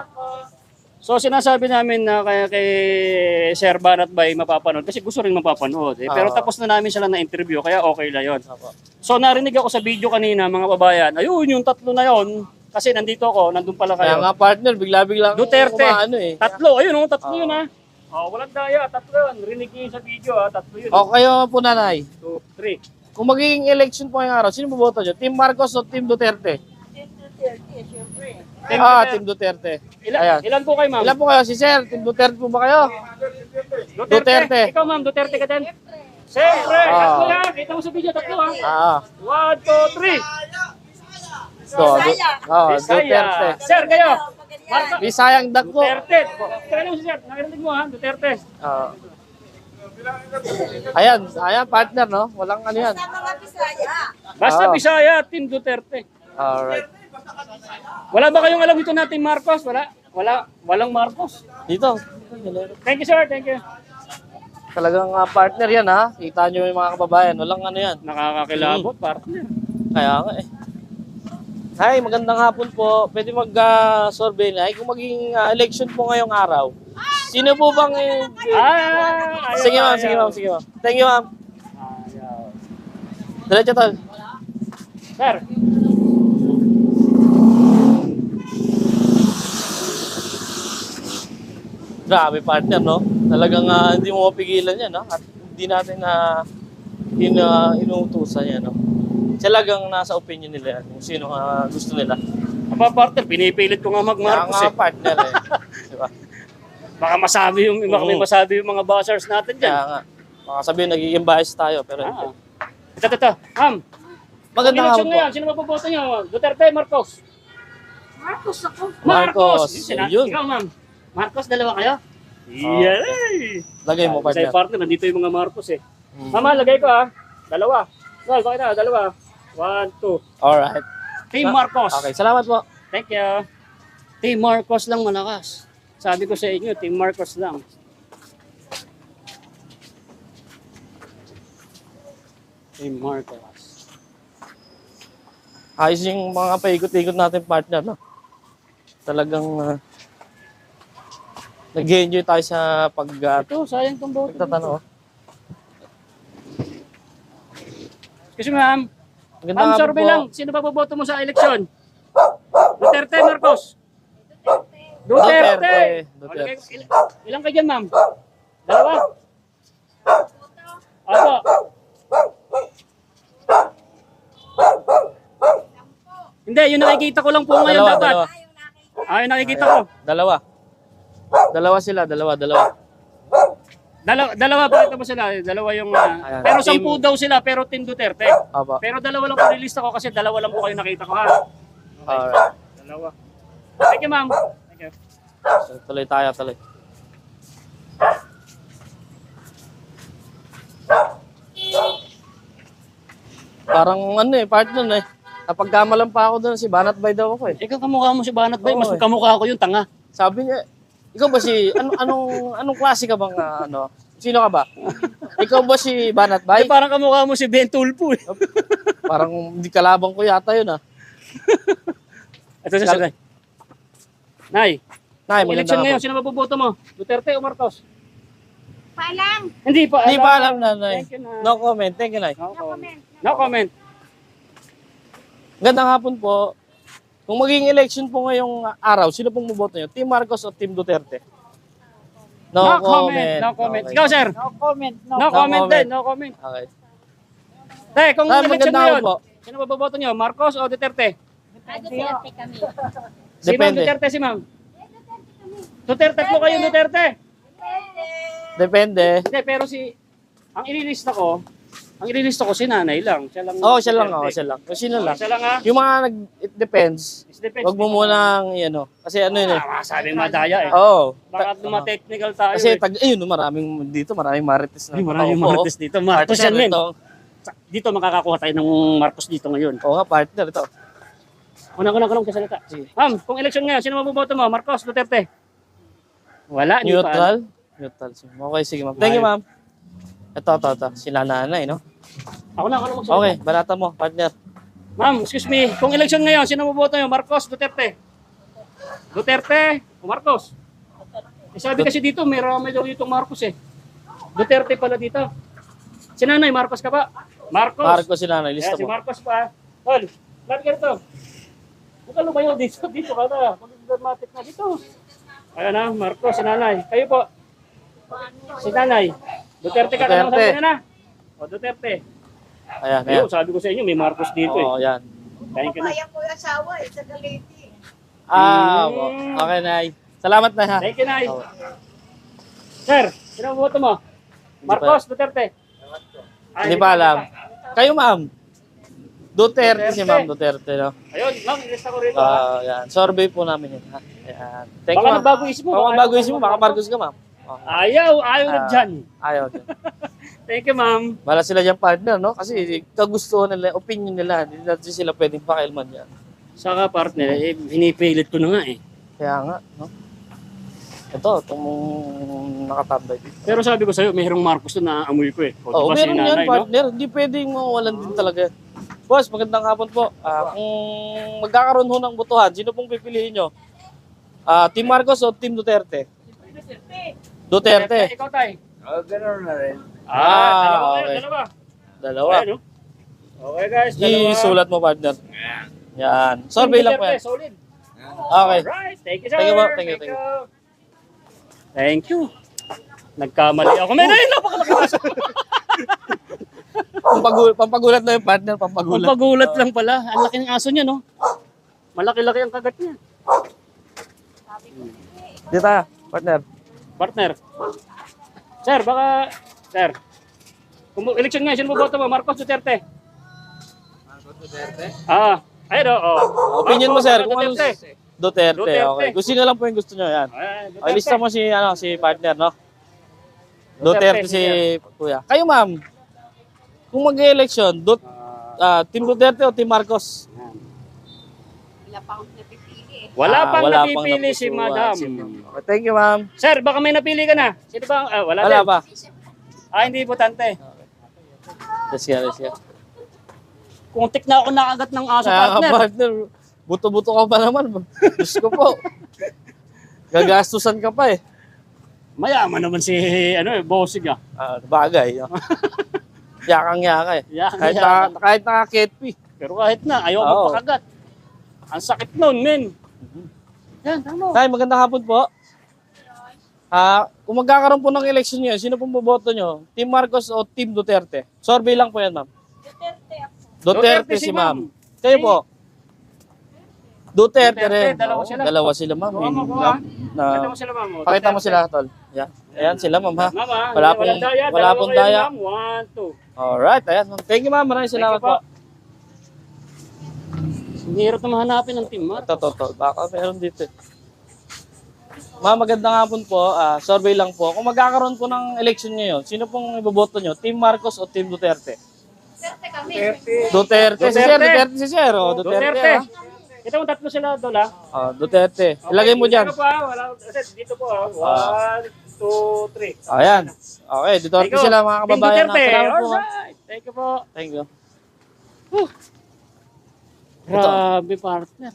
So sinasabi namin na kay Sir Banat Bay mapapanood kasi gusto rin mapapanood. Pero tapos na namin sila na interview kaya okay lang yun. Opo. So narinig ako sa video kanina mga babayan, ayun yung tatlo na yon kasi nandito ako, nandun pala Kaya kayo. nga partner, bigla-bigla Duterte. ano eh. Tatlo, ayun tatlo yun ha. Oh, walang daya, tatlo yun. Rinig niyo sa video tatlo yun. O kayo po, nanay. 2, 3. Kung magiging election po ngayong araw, sino boboto nyo? Team Marcos o Team Duterte? Team Duterte. Ayan. Ilan po kayo ma'am? Ilan po kayo? Si Sir, Team Duterte po ba kayo? Duterte. Ikaw ma'am, Duterte ka din? Siyempre, tatlo yan. Kita mo sa video, tatlo ha. 1, 2, 3. Duterte. Sir, kayo. Marco. Bisayang dagko. Duterte. Kaya mo si Sir, nakarinig mo ha, Duterte. Ayan, partner, no? Walang ano yan. Basta Bisaya, Team Duterte. Alright. Wala ba kayong alam dito na Team Marcos? Walang Marcos. Dito. Thank you sir, thank you. Talagang partner yan, ha? Kita nyo yung mga kababayan. Walang ano yan. Nakakakilabot, partner. Kaya nga eh. Hi, magandang hapon po. Pwede mag-survey na. Kung maging election po ngayong araw, sino po bang... Sige ma'am. Thank you ma'am. Diretso tol. Sir. Grabe partner, no? Talagang hindi mo mapigilan yan, no? At hindi natin inuutusan yan, no? Talagang nasa opinion nila yan, kung sino gusto nila. Aba partner, pinipilit ko nga mag-Marcos Kaya nga partner eh. Diba? Baka masabi yung mga buzzers natin dyan. Kaya nga. Baka sabihin, nagiging bias tayo, pero hindi. Ito. Ma'am, Magandang election hapon na po. yan, sino mapoboto niyo? Duterte, Marcos? Marcos ako. Marcos, yun. Ikaw ma'am. Marcos, dalawa kayo? Yay! Lagay mo Sa partner. partner, nandito yung mga Marcos eh. Mama, lagay ko dalawa. Well, bakit na? Dalawa. 1, 2. Alright. Team Marcos. Okay, salamat po. Thank you. Team Marcos lang malakas. Sabi ko sa inyo, Team Marcos lang. Team Marcos. Ayos yung mga paikot-ikot natin partner, no? Talagang nag-enjoy tayo sa Ito, sayang tong boto. pagtatanong. Kasi ma'am, Magandang ma'am, hapon survey po. lang. Sino ba boboto mo sa eleksyon? Duterte, Marcos? Duterte. Duterte. Ilang kayo dyan, ma'am? Dalawa? Opo. Hindi, yung nakikita ko lang po ngayon Dalawa, dapat. dalawa. Yung nakikita ko. Dalawa. Dalawa sila, dalawa. Dalawa pa ito mo sila. Dalawa yung... Ayan. pero Team- 10 daw sila, pero Team Duterte. Opo. Pero dalawa lang po nilista ko kasi dalawa lang po kayo nakita ko, ha? Alright. Dalawa. Thank you, ma'am. Thank you. So, tuloy tayo, tuloy. Parang ano partner napagkamalan pa ako doon, si Banat Bay daw ako Ikaw kamukha mo si Banat Bay, mas Oo, kamukha ko yung tanga. Sabi niya, ikaw ba si, anong klase ka bang, sino ka ba? Ikaw ba si Banat Bay? Parang kamukha mo si Ben Tulpo eh. Parang hindi kalabang ko yata yun Ito siya Nay. Nay, Nay, election maganda ngayon, ako. sino maboboto mo? Duterte o Marcos? Paalam. Hindi pa. Hindi pa alam na, Nay. Thank you, Nay. No comment, thank you, Nay. No No comment. comment. No comment. Gandang hapon po. Kung magiging election po ngayong araw, sino pong maboto nyo? Team Marcos o Team Duterte? No comment. No comment. Okay. Ikaw, sir? No comment. No comment comment. din. No comment. Okay. Tay, kung Tay, election maganda ngayon, po. Ah, sino maboboto nyo? Marcos o Duterte? Duterte kami. Si Ma'am Depende. Duterte, si Ma'am. Duterte, tatlo kayo Duterte. Depende. Hindi, pero ang ililista ko si nanay lang. Siya lang. Siya lang. Siya lang. Kung sino lang. Siya lang ha. Yung mga it depends. It depends. Wag mo munang, kasi ano yun Sabing madaya eh. Oo. Baka technical tayo Kasi eh. maraming marites na. Ay, maraming tao po. Marcos dito. Marcos yan, men. Ito. Dito makakakuha tayo ng Marcos dito ngayon. Oo nga, partner ito. Unang kasalita. Ma'am, kung election ngayon, sino maboboto mo? Marcos, Duterte? Wala, hindi pa. Neutral. Neutral. Okay, sige ma'am. Thank you ma'am. Ito. Sila nanay, no? Ako na magsalita. Okay, balata mo, partner. Ma'am, excuse me. Kung election ngayon, sino maboboto nyo? Marcos, Duterte? Duterte o Marcos? Sabi kasi dito, may daw dito Marcos eh. Duterte pala dito. Si nanay, Marcos ka ba? Marcos. Marcos si nanay, lista Si mo. Marcos pa. Tol, bakit ganito? Huwag lumayo dito. Dito ka na. Mag-dramatic na dito. Ayan na, Marcos, si nanay. Kayo po. Si nanay. Duterte ka na. Duterte. Sabi na. O, Duterte. Ayan. Ayun, sabi ko sa inyo, may Marcos dito eh. Oo, yan. Thank you na. Kaya ko yung asawa eh, sa Galiti. Okay, nay. Salamat na ha. Thank you, Nay. Oo. Sir, sino ang boto mo? Marcos, Duterte? Hindi pa alam. Kayo ma'am. Duterte si ma'am Duterte, no? Ayun, ma'am, ilista ko rito. ha? Yan. Survey po namin yun, ha? Ayan. Thank you, Baka ma'am. nagbago isip mo. Baka magbago isip mo, baka Marcos ka, ma'am. Ayaw na dyan. Ayaw. Thank you, ma'am. Bala sila dyan partner, no? Kasi kagustuhan nila, opinion nila, hindi natin sila pwedeng pakialman yan. Saka partner, hinipilit ko na nga eh. Kaya nga, no? Itong nakatambay dito. Pero sabi ko sa'yo, mayroong Marcos na naamoy ko eh. Oo, diba si meron yan, nanay, no? partner. Hindi pwedeng mawalan din talaga. Boss, magandang hapon po. Kung magkakaroon ho ng botohan, sino pong pipiliin nyo? Team Marcos o Team Duterte? Duterte. Ikaw, tay. Ganun na rin. Dalawa. okay. Dalawa. Dalawa. Ayan, no? Okay, guys. Dalawa. Isulat mo, partner. Yan. Survey lang po yan. Solid. Okay. Alright. Thank you, sir. Thank you po. Thank you. Thank you. Nagkamali ako. May napakalaki aso. Pampagulat na yung partner, pampagulat. Pampagulat lang pala. Ang laki ng aso niya, no? Malaki-laki ang kagat niya. Dito tayo, partner. Partner. Sir, baka... Sir. Kung election nga, sino mo boto mo? Marcos Duterte? Marcos Duterte? Ayun o. Opinion mo, Marcos sir. o Kung ano, Duterte? Duterte. Duterte. Okay. Kung sino lang po yung gusto nyo, yan. Duterte. Okay, lista mo si partner, no? Duterte, Duterte si kuya. Kayo, ma'am. Kung mag-election, Team Duterte o Team Marcos? Wala pa akong napipili eh. Wala pang wala napipili si napupusuan Madam. Okay, thank you, ma'am. Sir, baka may napili ka na. Sino ba? Wala, Wala din. pa. Hindi importante. Let's go, let's go. Kung tik na ako nakagat ng aso, Kaya partner. ka, partner. Buto-buto ka pa naman. Diyos ko po. Gagastusan ka pa eh. Mayaman naman si Bossig ah. Bagay. No? Yakang-yaka eh. Yakang-yaka. Kahit naka-KTP. Pero kahit na, ayaw Oo. magpakagat. Ang sakit nun, men. Yan, tama. Tay, magandang hapon po. Kung magkakaroon po ng election niyo, sino pong boboto nyo? Team Marcos o Team Duterte? Survey lang po yan, ma'am. Duterte ako. Duterte si ma'am. Kayo po? Duterte rin. Dalawa sila. Dalawa sila, ma'am. Oo, makuha. Na, Pakita mo sila, ma'am. pakita mo sila, tol. Yeah. Ayan sila, ma'am, ha? Ma'am, ah. Wala pong- Walang daya. wala Dalawa pong kayo, daya. ma'am. 1, 2. Alright, ayan. Ma'am. Thank you, ma'am. Maraming salamat Thank you po. Ang hirap na mahanapin ng team, Mar. Ito. Baka meron dito. Ma'am, magandang hapon po. Survey lang po. Kung magkakaroon po ng election ngayon, sino pong iboboto nyo? Team Marcos o Team Duterte? Duterte kami. Duterte. Si Sir, Duterte si Sir. Oh, Duterte. Duterte. ha? Ito mo tatlo sila doon, ah. Duterte. Ilagay mo dyan. Dito pa, wala. Dito po, ah. 1, 2, 3. Ayan. Okay, Duterte sila mga kababayan. Duterte. Salamat po. Alright. Thank you po. Thank you. Grabe, partner.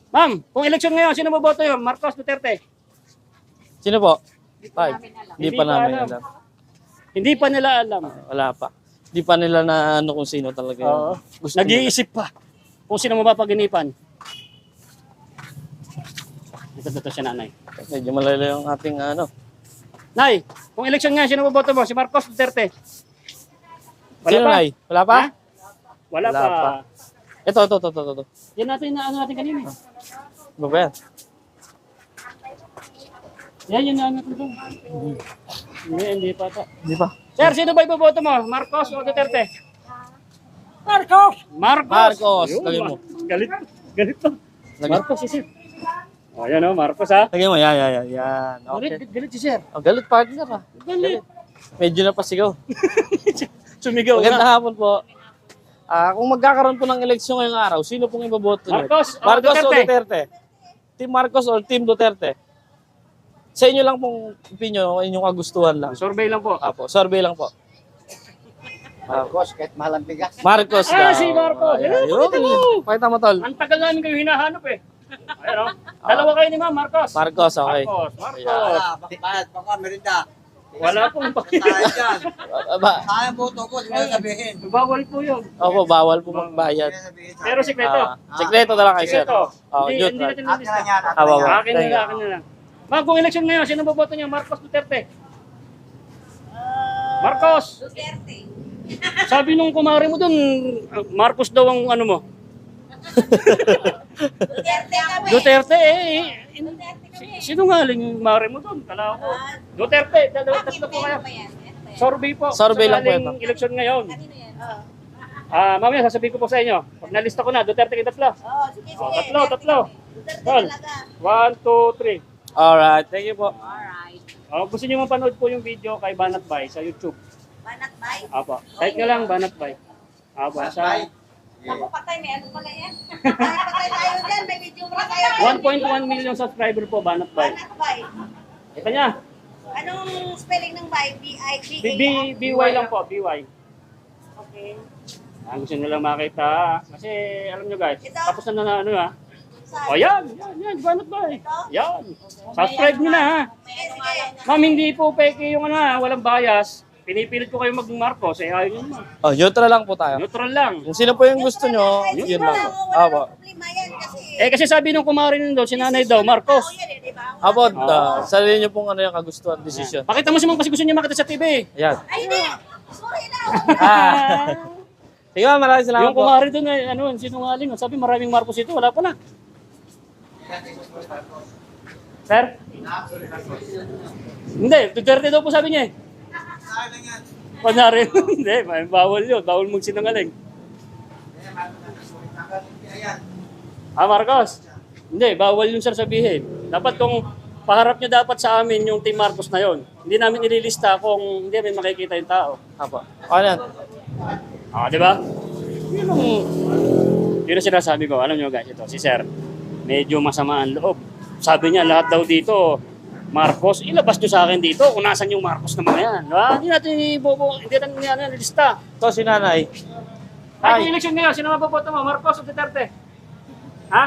Ma'am, kung election ngayon, sino boboto yun? Marcos, Duterte? Sino po? Hindi pa Five. namin alam. Hindi pa namin alam. Hindi pa nila alam. Wala pa. Hindi pa nila na ano kung sino talaga yun. Oo. Gusto Nag-iisip pa kung sino mapapaginipan. Ito siya, nanay. Medyo malayo yung ating ano. Nay, kung election nga, sino boboto mo? Si Marcos, Duterte? Sino, Nay? Wala pa? Ha? Wala Wala pa. pa. Ito. Yan natin na ano natin kanina. Ano ba yan? Yan na natin doon. Hindi pa ata. Hindi pa. Sir, sino ba iboboto mo? Marcos o Duterte? Marcos! Marcos, Ayun, lagay mo. Galit to. Lagay. Marcos si Sir. O, yan o, Marcos ha. Lagay mo. Yan. Okay. Galit si Sir. Galit partner ha. Galit. Medyo napasigaw. Sumigaw Magandang na. hapon po. Kung magkakaroon po ng eleksyon ngayong araw, sino pong iboboto niyo? Marcos o Marcos o Duterte? Duterte? Team Marcos or Team Duterte? Sa inyo lang pong opinion, inyong kagustuhan lang. Survey lang po. Apo, survey lang po. Marcos, kahit mahal ang bigas. Marcos daw. Si Marcos. Ayan, Pakita mo. yun. Pakita mo, tol. Ang tagal namin kayo hinahanap eh. Ayan o. Dalawa kayo ni Ma'am Marcos. Marcos, okay. Marcos. Bakit? Baka merinda. Wala pong Tayo dyan. Ba, Sayang boto ko, di mo sabihin. Bawal po yun. opo, bawal po magbayad. Pero sikreto. Sekreto na lang kay sir. Sikreto. Oh, Hindi neutral. natin Akin na nalista. yan. Aba, ba. Akin na lang, akin na lang. Ma'am, kung election ngayon, sino boboto niyo? Marcos, Duterte? Marcos! Duterte. Sabi nung kumari mo dun, Marcos daw ang ano mo. Duterte kami. Duterte Duterte kami. Sinungaling yung kumari mo dun. Kala ko. Duterte, tatlo po kayo. Ano ba yan? Ano ba yan? Survey po. Survey lang po Sakaling ito. election ngayon. Kanino yan? Mamaya sasabihin ko po sa inyo. Pag nalista ko na, Duterte kayo tatlo. Sige. Tatlo. Duterte Tol. talaga. 1, 2, 3. Alright, thank you po. Alright. Gusto niyo mapanood po yung video kay Banat Bay sa YouTube. Banat bay. Apo. Kahit nga lang, Banat Bay. Apo. Sa Naku, patay. May ano pala yan? Patay tayo dyan. May video mo na tayo. 1.1 million subscriber po, Banat Bay. Banat bay. Kita niya. Anong spelling ng bay? BY lang po, BY. Okay. Gusto nyo lang makita. Kasi alam nyo guys, Ito? tapos na ano ha. Saan? O yan, Banat Bay. Yan. Subscribe nyo na ha. Sige. Ma'am, hindi po peke yung ano ha, walang bias. Pinipilit ko kayo mag-Marcos, ayaw nyo naman. Oh, neutral lang po tayo. Neutral lang. Kung sino po yung gusto nyo, yun lang po. Apo. Problema yan kasi. Kasi sabi nung kumari nun daw, si nanay daw, Marcos. Yan eh, di ba? Apo, sarili nyo pong ano yung kagustuhan, decision. Pakita mo si ma'am kasi gusto niya makita sa TV. Ayan. Ay, hindi. Sorry lang. Sige ma'am, maraming salamat Yung po. kumari doon ay ano, sinungaling. Sabi maraming Marcos ito, wala pa na. Sir? Hindi, Duterte daw po sabi niya eh. Panarin. Hindi, bawal yun. Bawal magsinungaling. Marcos? Hindi, bawal yun sir sabihin. Dapat kung paharap nyo dapat sa amin yung Team Marcos na yon. Hindi namin ililista kung hindi namin makikita yung tao. Apo. Ano yan? Di ba? Yun ang Yun ang sinasabi ko. Alam nyo guys, ito, si Sir, medyo masama ang loob. Sabi niya, lahat daw dito, Marcos, ilabas nyo sa akin dito kung nasan yung Marcos na mga yan. Diba? Hindi natin hindi natin nilista. Ito si nanay. Ay, kung election ngayon, sino maboboto mo? Marcos o Duterte? Ha?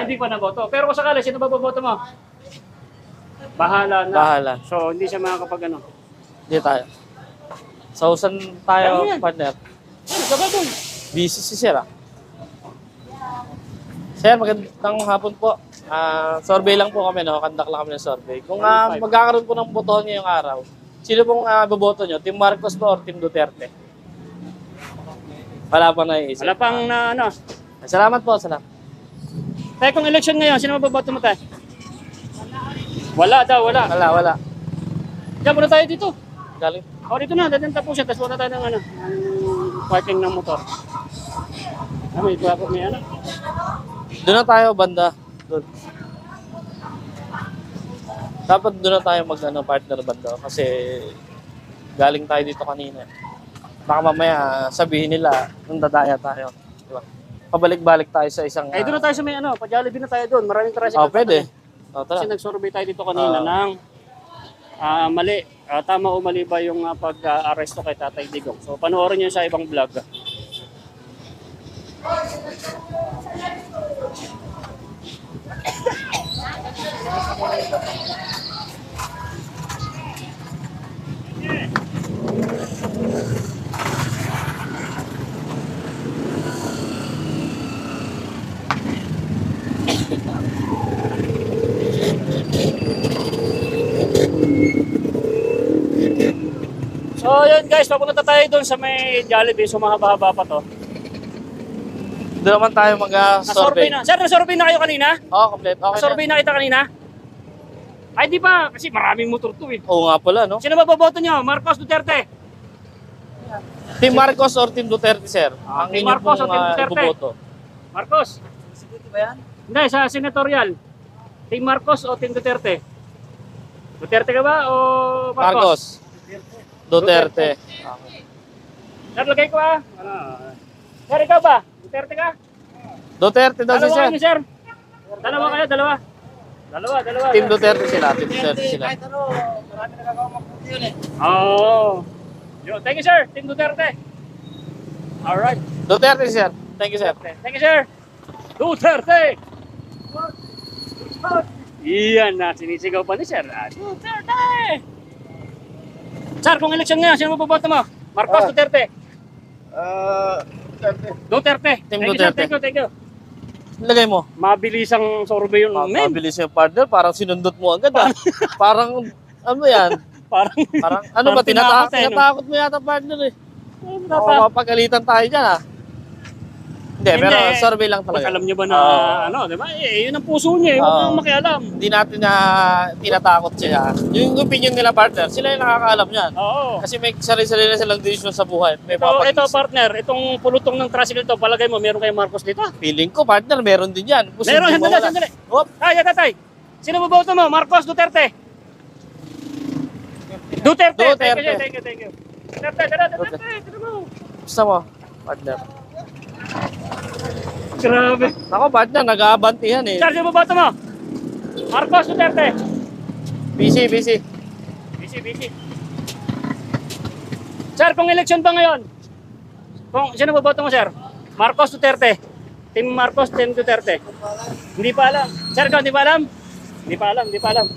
Hindi pa naboto. Pero kung sakali, sino maboboto mo? Bahala na. Bahala. So, hindi siya makakapag ano. Hindi tayo. Sausan tayo, Ano yan? partner. Ano ka ba doon? Busy si Sir, ah. Sir, magandang hapon po. Survey lang po kami, no? Conduct lang kami ng survey. Kung magkakaroon po ng botohan ngayong araw, sino pong boboto nyo? Team Marcos ba or Team Duterte? Wala pa naiisip. Wala pang na ano. Salamat po, salamat. Tayo kung election ngayon, sino maboboto mo tayo? Wala daw, wala. Wala. Diyan muna tayo dito. Galing. O dito na, dating tapusin. Tapos muna tayo ng ano, ng parking ng motor. May ipa may ano. Doon na tayo, banda. Doon. Dapat doon na tayo partner banda. Kasi galing tayo dito kanina. Baka mamaya sabihin nila, nung dadaya tayo. Diba? Pabalik-balik tayo sa isang... Ay, doon na tayo sa may ano, pa-Jollibee na tayo doon. Maraming tricycle. pwede. Tara. Kasi nag-survey tayo dito kanina ng mali. Tama o mali ba yung pag-aresto kay Tatay Digong. So, panoorin nyo sa ibang vlog. So, yun guys, papunta tayo doon sa may Jollibee. So, mahaba-haba pa to. Doon naman tayo Na-survey mag-survey. na. Sir, na-survey na kayo kanina? Oo, complete. Okay Na-survey na kita kanina? Ay, di ba? Kasi maraming motor to eh. Oo nga pala, no? Sino ba boboto nyo? Marcos, Duterte? Team Marcos or Team Duterte, sir? Ang Team inyo Marcos pong o Team Duterte? iboboto. Marcos? ba yan? Hindi, sa senatorial. Team Marcos o Team Duterte? Duterte ka ba o Marcos? Duterte. Sir, lagay ko Sir, ikaw ba? Duterte ka? Duterte daw si Dalawa sir. kayo, sir. Dalawa kayo, dalawa. Dalawa. Team Duterte sila. Team Duterte sila. Kahit ano, marami nagagawa mabuti yun eh. Oo. Thank you, sir. Team Duterte. Alright. Duterte, sir. Thank you, sir. Thank you, sir. Duterte! Iyan na, sinisigaw pa ni sir. Duterte! Sir, kung election nga, sino maboboto mo? Marcos, Duterte? Duterte. Team Thank you, Duterte. sir. Thank you. Lagay mo. Mabilis ang survey yun. Men. Mabilis yung partner. Parang sinundot mo agad, ah. Parang, ano yan? Parang, Ano ba? Parang tinakot, eh, no? Tinatakot mo yata, partner, eh. Tata- Mapagalitan tayo dyan, ah. Hindi, pero Hindi. survey lang Pag talaga. alam niyo ba na, di ba? Yun ang puso niya. Huwag kang makialam. Hindi natin na tinatakot siya. Yung opinion nila, partner, sila yung nakakaalam yan. Oo. Kasi may sarili-sarili na silang decision sa buhay. May Ito, papag-isip. partner, itong pulutong ng tricycle to, palagay mo, meron kay Marcos dito? Feeling ko, partner, meron din yan. Posible Meron, mawala. sandali. Hop. Ay, tatay. Sino mo boto mo? Marcos, Duterte? Duterte. Duterte. Thank you. Duterte. Tignan mo. Gusto mo, partner. Grabe. Ako, partner, nag-aabantihan eh. Sir, sino mo boto mo? Marcos, Duterte? Busy. Busy. Sir, kung election ba ngayon? Sino mo boto mo, sir? Marcos, Duterte? Team Marcos, Team Duterte? Hindi pa alam. Sir, hindi pa alam? Hindi pa alam.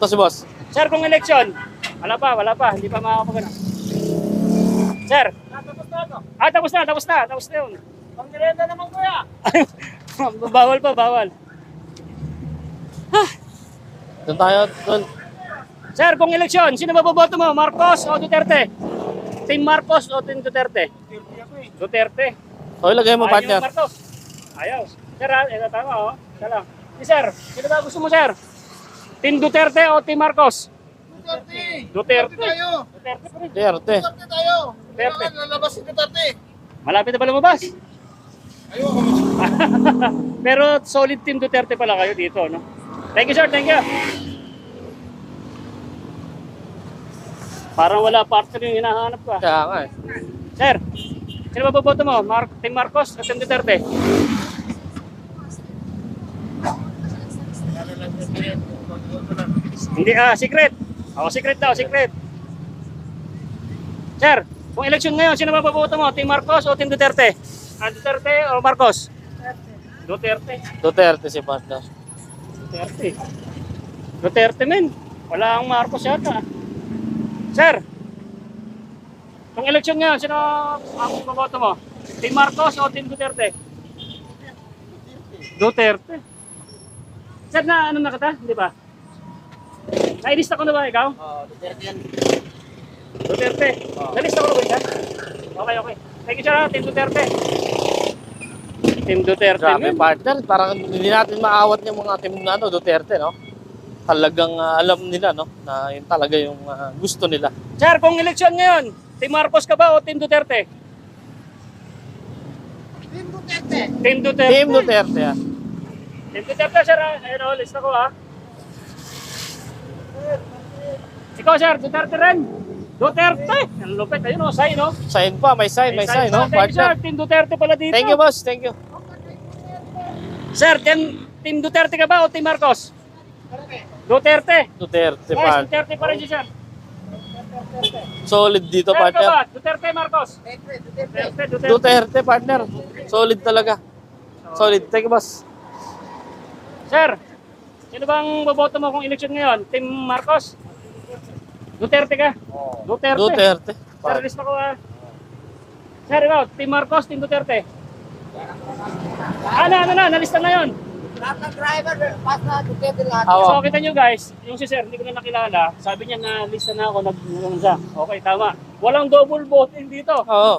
Ito si boss. Sir, kung election? Wala pa. Hindi pa makakapagano. Sir? Tapos na yun. Pang-merenda naman kuya. Bawal. Doon tayo, doon. Sir, kung election, sino maboboto mo? Marcos o Duterte? Team Marcos o Team Duterte? Duterte. O, ilagay mo, Ayaw partner. yung Marcos. Ayaw. Sir, ito tama Isa lang. Sir, sino ba gusto mo, sir? Team Duterte o Team Marcos? Duterte. tayo. Duterte pa rin. Duterte. Duterte tayo. Duterte. Kailangan lalabas si Duterte. Malapit na ba lumabas? Ayoko. Pero solid Team Duterte pala kayo dito, no? Thank you, sir. Thank you. Parang wala partner yung hinahanap ko. Kaya nga eh. Sir, Sino ba boboto mo? Team Marcos o Team Duterte? Hindi, secret. Secret daw, secret. Sir, kung election ngayon, sino ba boboto mo? Team Marcos o Team Duterte? Duterte o Marcos? Duterte. Duterte si partner. Duterte. Duterte, men. Wala ang Marcos yata. Sir, kung election ngayon, sino ang boboto mo? Team Marcos o Team Duterte? Duterte. Sir, na ano na kita? Hindi ba? Nailista ko na ba ikaw? Duterte yan. Duterte. Nalista ko na ba yan? Okay, okay. Thank you, sir. Team Duterte. Team Duterte. Grabe men. partner, parang hindi natin maawat yung mga team na Duterte, no? Talagang alam nila, no? Na yun talaga yung gusto nila. Sir, kung election ngayon, Team Marcos ka ba o Team Duterte? Team Duterte. Team Duterte. Team Duterte, ah. Team Duterte, sir. Ayun o, lista ko ha. Ikaw, sir, Duterte rin. Duterte. Ang lupit. Ayun o, sign o. Sign pa, may sign, no? Thank you, sir. Partner. Team Duterte pala dito. Thank you, boss. Thank you. Sir, Team Duterte ka ba o Team Marcos? Duterte. Duterte, Yes, partner. Duterte pa rin siya, sir. Solid dito, Sir, ka partner. ba? Duterte, Marcos? Duterte. Duterte, partner. Solid talaga. Solid. Thank you, boss. Sir, sino bang boboto mo kung election ngayon? Team Marcos? Duterte ka? Duterte. Duterte. Sir, lista ko ha. Sir, ikaw, Team Marcos, Team Duterte? Nalista na yun. Lahat ng driver, basta Duterte lahat. Awa. So, kita nyo guys, yung si Sir, hindi ko na nakilala. Sabi niya na lista na ako, siya. Okay, tama. Walang double voting dito. Oo.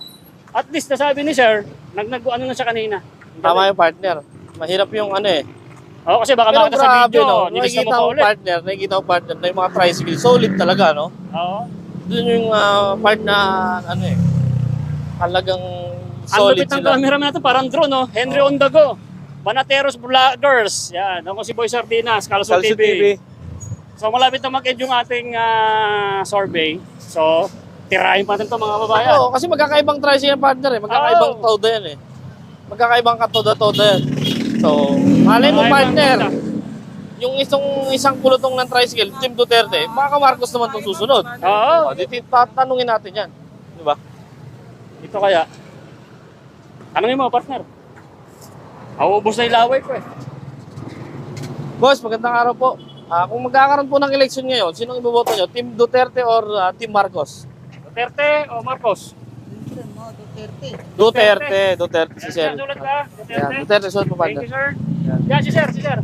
At least, nasabi ni Sir, ano na siya kanina. Tama yung partner. Mahirap yung ano eh. Oo, kasi baka Pero makita sa grabe, video, no? nilista mo Nakikita pa ko ulit. partner na yung mga tricycle. Solid talaga, no? Oo. Doon yung part na ano eh. Talagang Ang solid lupit ng sila. camera natin, parang drone, no? Henry on the go. Banateros Vloggers. Yan, ako si Boy Sardinas, Calso Calcio TV. TV. So malapit na mag-end yung ating survey. So, tirahin pa natin ito mga babayan. Oo, kasi magkakaibang tricycle partner eh. Magkakaibang Oo. toda yan eh. Magkakaibang katoda-toda yan. So, malay mo Magkakaibang partner. toda. Yung isang pulutong ng tricycle, Team Duterte, baka Marcos naman itong susunod. Oo. O, tatanungin natin yan. Di ba? Ito kaya. Tanungin mo, partner. Ubos na yung laway ko eh. Boss, magandang araw po. Kung magkakaroon po ng election ngayon, sinong iboboto nyo? Team Duterte or Team Marcos? Duterte o Marcos? Duterte si Sir. Sulat ka? Yan, Duterte? Duterte, suot po Thank partner. you, sir. Yan, si Sir, si Sir.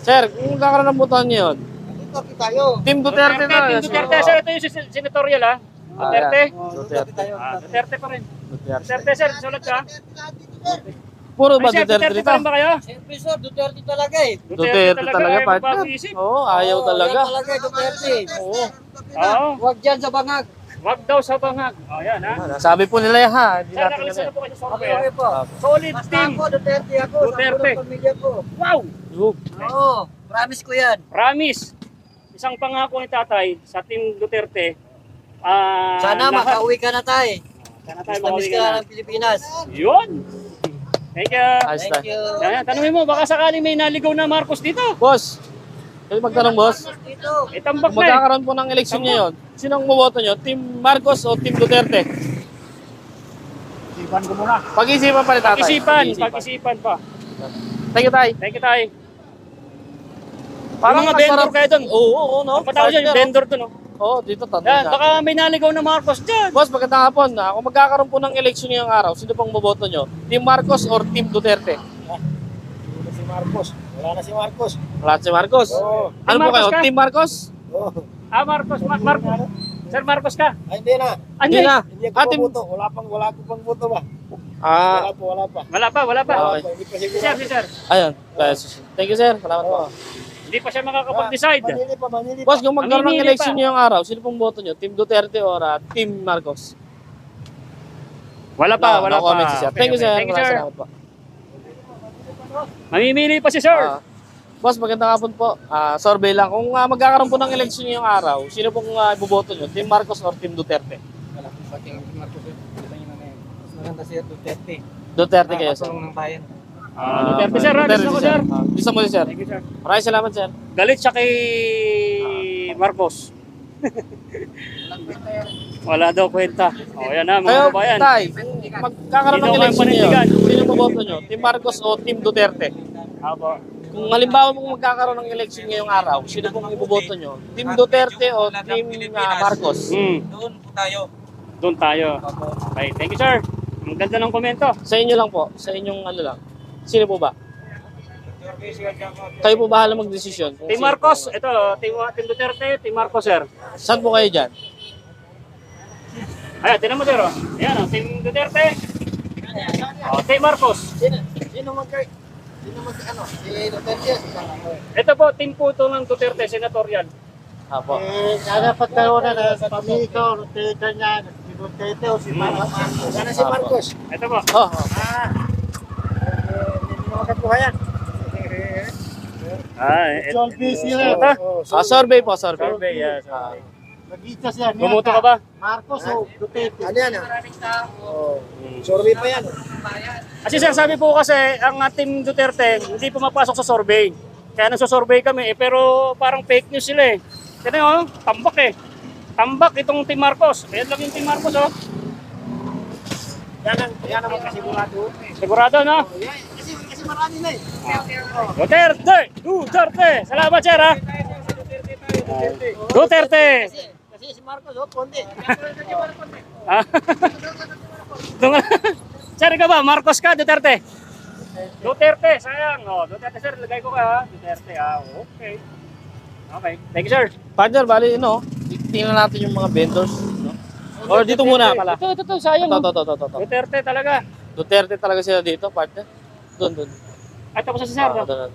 Sir, kung magkakaroon ng botohan nyo yun, Dito tayo. Team Duterte na. Team Duterte, sir. Ito yung senatorial, ha? Duterte? Duterte. Duterte pa rin. Duterte. Duterte, sir. Sulat ka? Puro ba Ay, sir, Duterte Duterte dito? pa rin ba kayo? Siyempre sir, Duterte talaga eh. Duterte talaga, ayaw partner. magbago-isip. Oo, ayaw talaga. Yan talaga Duterte. Oo. Oo. Huwag dyan sa bangag. Wag daw sa bangag. O, yan, ha? Sabi po nila yan ha. Hindi Sir, natin nakalisa ano na po kayo sa Okay, software. okay po. Solid Basta team. ako, Duterte ako. Duterte. Sa pamilya ko. Wow! Oo, promise ko yan. Promise. Isang pangako ni tatay sa team Duterte. Sana lahat- makauwi ka na tayo. Sana tayo Tamis makauwi ka ka na. ng Pilipinas. Yun. Thank you. Ayos Thank tayo. you. Yan, tanungin mo, baka sakaling may naligaw na Marcos dito. Boss, pwede magtanong boss. Dito. Itambak Kung na eh. magkakaroon po ng election ngayon, sinong boboto nyo? Team Marcos o Team Duterte? Isipan ko muna. Pag-isipan pa rin tatay. Pag-isipan pa. Thank you, tay. Thank you, tay. Parang mga vendor kayo doon. Oo, no? Ang patawag dyan, yung vendor doon. Oh. Oo, dito tanong Yan, na. baka may naligaw na Marcos dyan. Boss, magandang hapon. Kung magkakaroon po ng election ngayong araw, sino pong boboto nyo? Team Marcos or Team Duterte? Si Marcos. Wala na si Marcos. Wala si Marcos. Oo. Ano po Marcos kayo? ka? Team Marcos? Oh. Marcos. Sir Marcos ka. Ay, hindi na. Ano Hindi eh? na. Hindi ako Team... puto. Wala ko pang puto ba? Ah, Wala pa. Wala pa. Okay. Hindi pa Si siguro. sir. ayun. Thank you, sir. Salamat po. Hindi pa siya makakapag-decide. Manili pa. Boss, kung magkaroon ng Mamimili election pa. ngayong araw, sino pong boto nyo? Team Duterte or Team Marcos? Wala pa. No comment si sir. Okay, Thank you, okay. sir. Thank you, sir. Maraming salamat po. Mamimili pa si sir. Boss, magandang hapon po. Survey lang. Kung magkakaroon po ng election ngayong araw, sino pong iboboto nyo? Team Marcos or Team Duterte? Maganda siya, 230. Duterte kayo, sir. Tulong ng bayan. Duterte, sir. Gusto ko, sir. Gusto mo, sir. Thank you, sir. Maraming salamat, sir. Galit siya kay Marcos. Wala daw kwenta. O, yan na, mga Kayo, kabayan. Tay, magkakaroon ng Sino kayo election niyo. panindigan? Sino boboto nyo? Team Marcos o Team Duterte? Apo. Kung halimbawa kung magkakaroon ng election ngayong araw, sino pong iboboto nyo? Team Duterte o Team Marcos? Doon po tayo. Doon tayo. Okay, thank you, sir. Ang ganda ng komento. Sa inyo lang po, sa inyong ano lang. Sino po ba? Kayo po bahala magdesisyon. kung Team sino Marcos, po. ito, Team Duterte, Team Marcos, sir. Saan po kayo dyan? Ayan, tinan mo, sir. Oh. Ayan, oh, Team Duterte. Oh, Team Marcos. Sino ano? Si Duterte. Ito po, team po ito ng Duterte, senatorial. Apo. Sana pagkaroon na kami ikaw, Duterte niya, si Duterte o si Marcos. Sana si Marcos. Ito po. Oh, Hindi mo magkabuhayan. Ito. John busy na. Ito. survey po, survey. Survey, yeah. survey. Nag-ita siya. Bumoto ka ba? Marcos o Duterte? Ano yan? Survey pa yan. Kasi sir, sabi po kasi, ang Team Duterte, hindi pumapasok sa survey. Kaya nagsusurvey kami, pero parang fake news sila eh. Tignan nyo, tambak eh. Tambak itong Team Marcos. Ayan lang yung Team Marcos, oh. Yan naman kasi sigurado. Sigurado, no? Kasi marami na eh. Duterte! Duterte! Salamat, sir, ha? Duterte! Kasi si Marcos, konti. Ah. Sir, ikaw ba? Marcos ka, Duterte? Duterte, sayang. Oh, Duterte, sir. Lagay ko ka, ha? Duterte, okay. Okay. Thank you, sir. Partner, bali, tingnan natin yung mga vendors. No? Or dito muna pala. Ito, sayang. Ito. Duterte talaga. Duterte talaga sila dito, partner. Doon. Ay, tapos na si sir. Doon.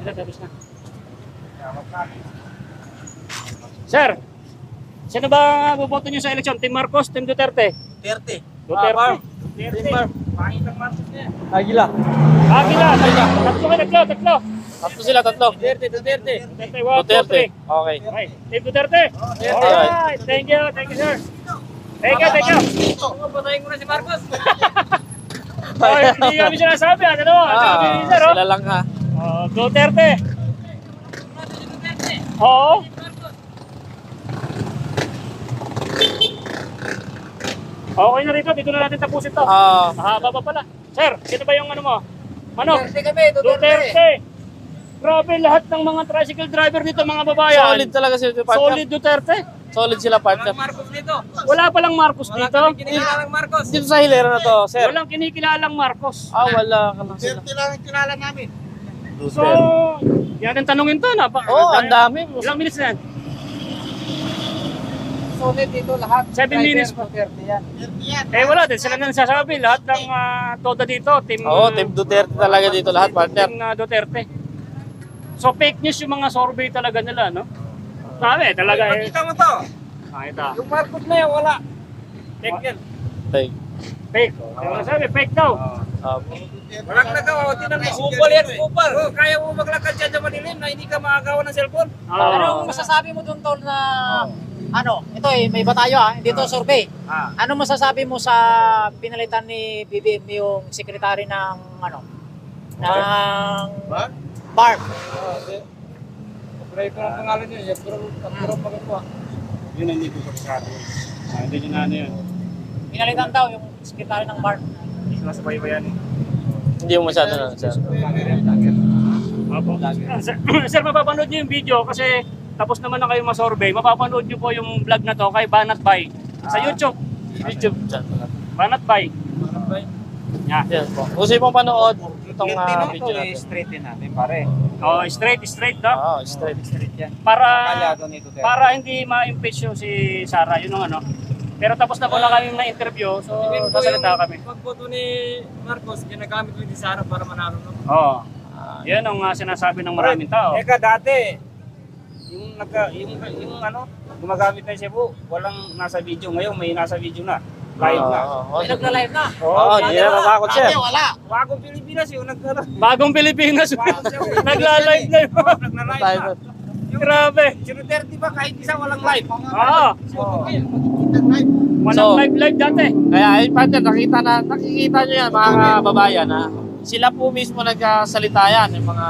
Tapos na. Sir, sino ba boboto niyo sa eleksyon? Team Marcos, Team Duterte? Duterte. Duterte. Agila. Agila. Tatlo. Tatlo sila, tatlo. Duterte. Duterte, 1, 2, 3. Duterte. Okay. Okay. Team Duterte. Alright. Thank you, sir. Thank you. Patayin mo na si Marcos. Oh, hindi kami sinasabi. Ano mo? Sabi ni sir, oh. Sila lang ha. Duterte. Oo. Okay na rito. Dito na natin tapusin to. Mahaba pa pala. Sir, sino ba yung ano mo? Manok? Duterte. Grabe lahat ng mga tricycle driver dito, mga babayan. Solid talaga sila, partner. Solid Duterte. Solid sila, partner. Marcos dito. Wala palang Marcos dito. Kinikilalang Marcos. Dito sa hilera na to, sir. Walang kinikilalang Marcos. Wala ka lang sila. Duterte lang ang kilala namin. So, yan ang tanungin to na. Ang dami. Ilang minutes na yan? Solid dito lahat. 7 minutes pa. Duterte yan. Eh wala din sila nang sasabi. Lahat ng toda dito, team Team Duterte talaga dito lahat, partner. Team Duterte. So fake news yung mga survey talaga nila, no? Sabi, talaga eh. Kita mo to. Ito. Yung Marcos na yan, wala. Fake yan. Take. Fake. Yung sabi, fake daw. Walang nagawa. Tinan mo. Kupal yan, kupal. Kaya mo maglakad dyan sa madilim na hindi ka makagawa ng cellphone. Ano masasabi mo doon tol na ito may iba tayo hindi to survey. Ano masasabi mo sa pinalitan ni BBM yung secretary ng ng Barb? Pray ko ang pangalan niya, pero magagawa. Yun ang hindi ko sasabi. Hindi nyo na ano yun. Pinalitan daw yung secretary ng Barb. Hindi ko nasabay ba yan eh. Hindi mo masyado na, sir. Opo. Sir, mapapanood nyo yung video kasi tapos naman na kayo masurvey. Mapapanood nyo po yung vlog na to kay Banat Bay sa YouTube. YouTube channel. Banat Bay. Yeah. Yes po. Kung sino pong panood itong video natin. Straighten natin, pare. Oh, straight daw. Straight. yan. Para hindi ma-impeach yung si Sara, yun ang ano. Pero tapos na po na kami na interview, so sasalita kami. Pagboto ni Marcos, ginagamit mo ni Sara para manalo. No? Oo. Yan ang sinasabi ng maraming tao. Eka dati, yung gumagamit na siya po, walang nasa video. Ngayon may nasa video na. Live na. May nagla-live na. Hindi na natakot, sir. Wala. Bagong Pilipinas yung Bagong Pilipinas. Nagla-live na yun. Nagla-live na. grabe. Si Duterte ba kahit isa walang live? Oo. Walang So, live dati. Kaya ayun partner, nakikita nyo yan mga kababayan ha. Sila po mismo nagkasalita yan, yung mga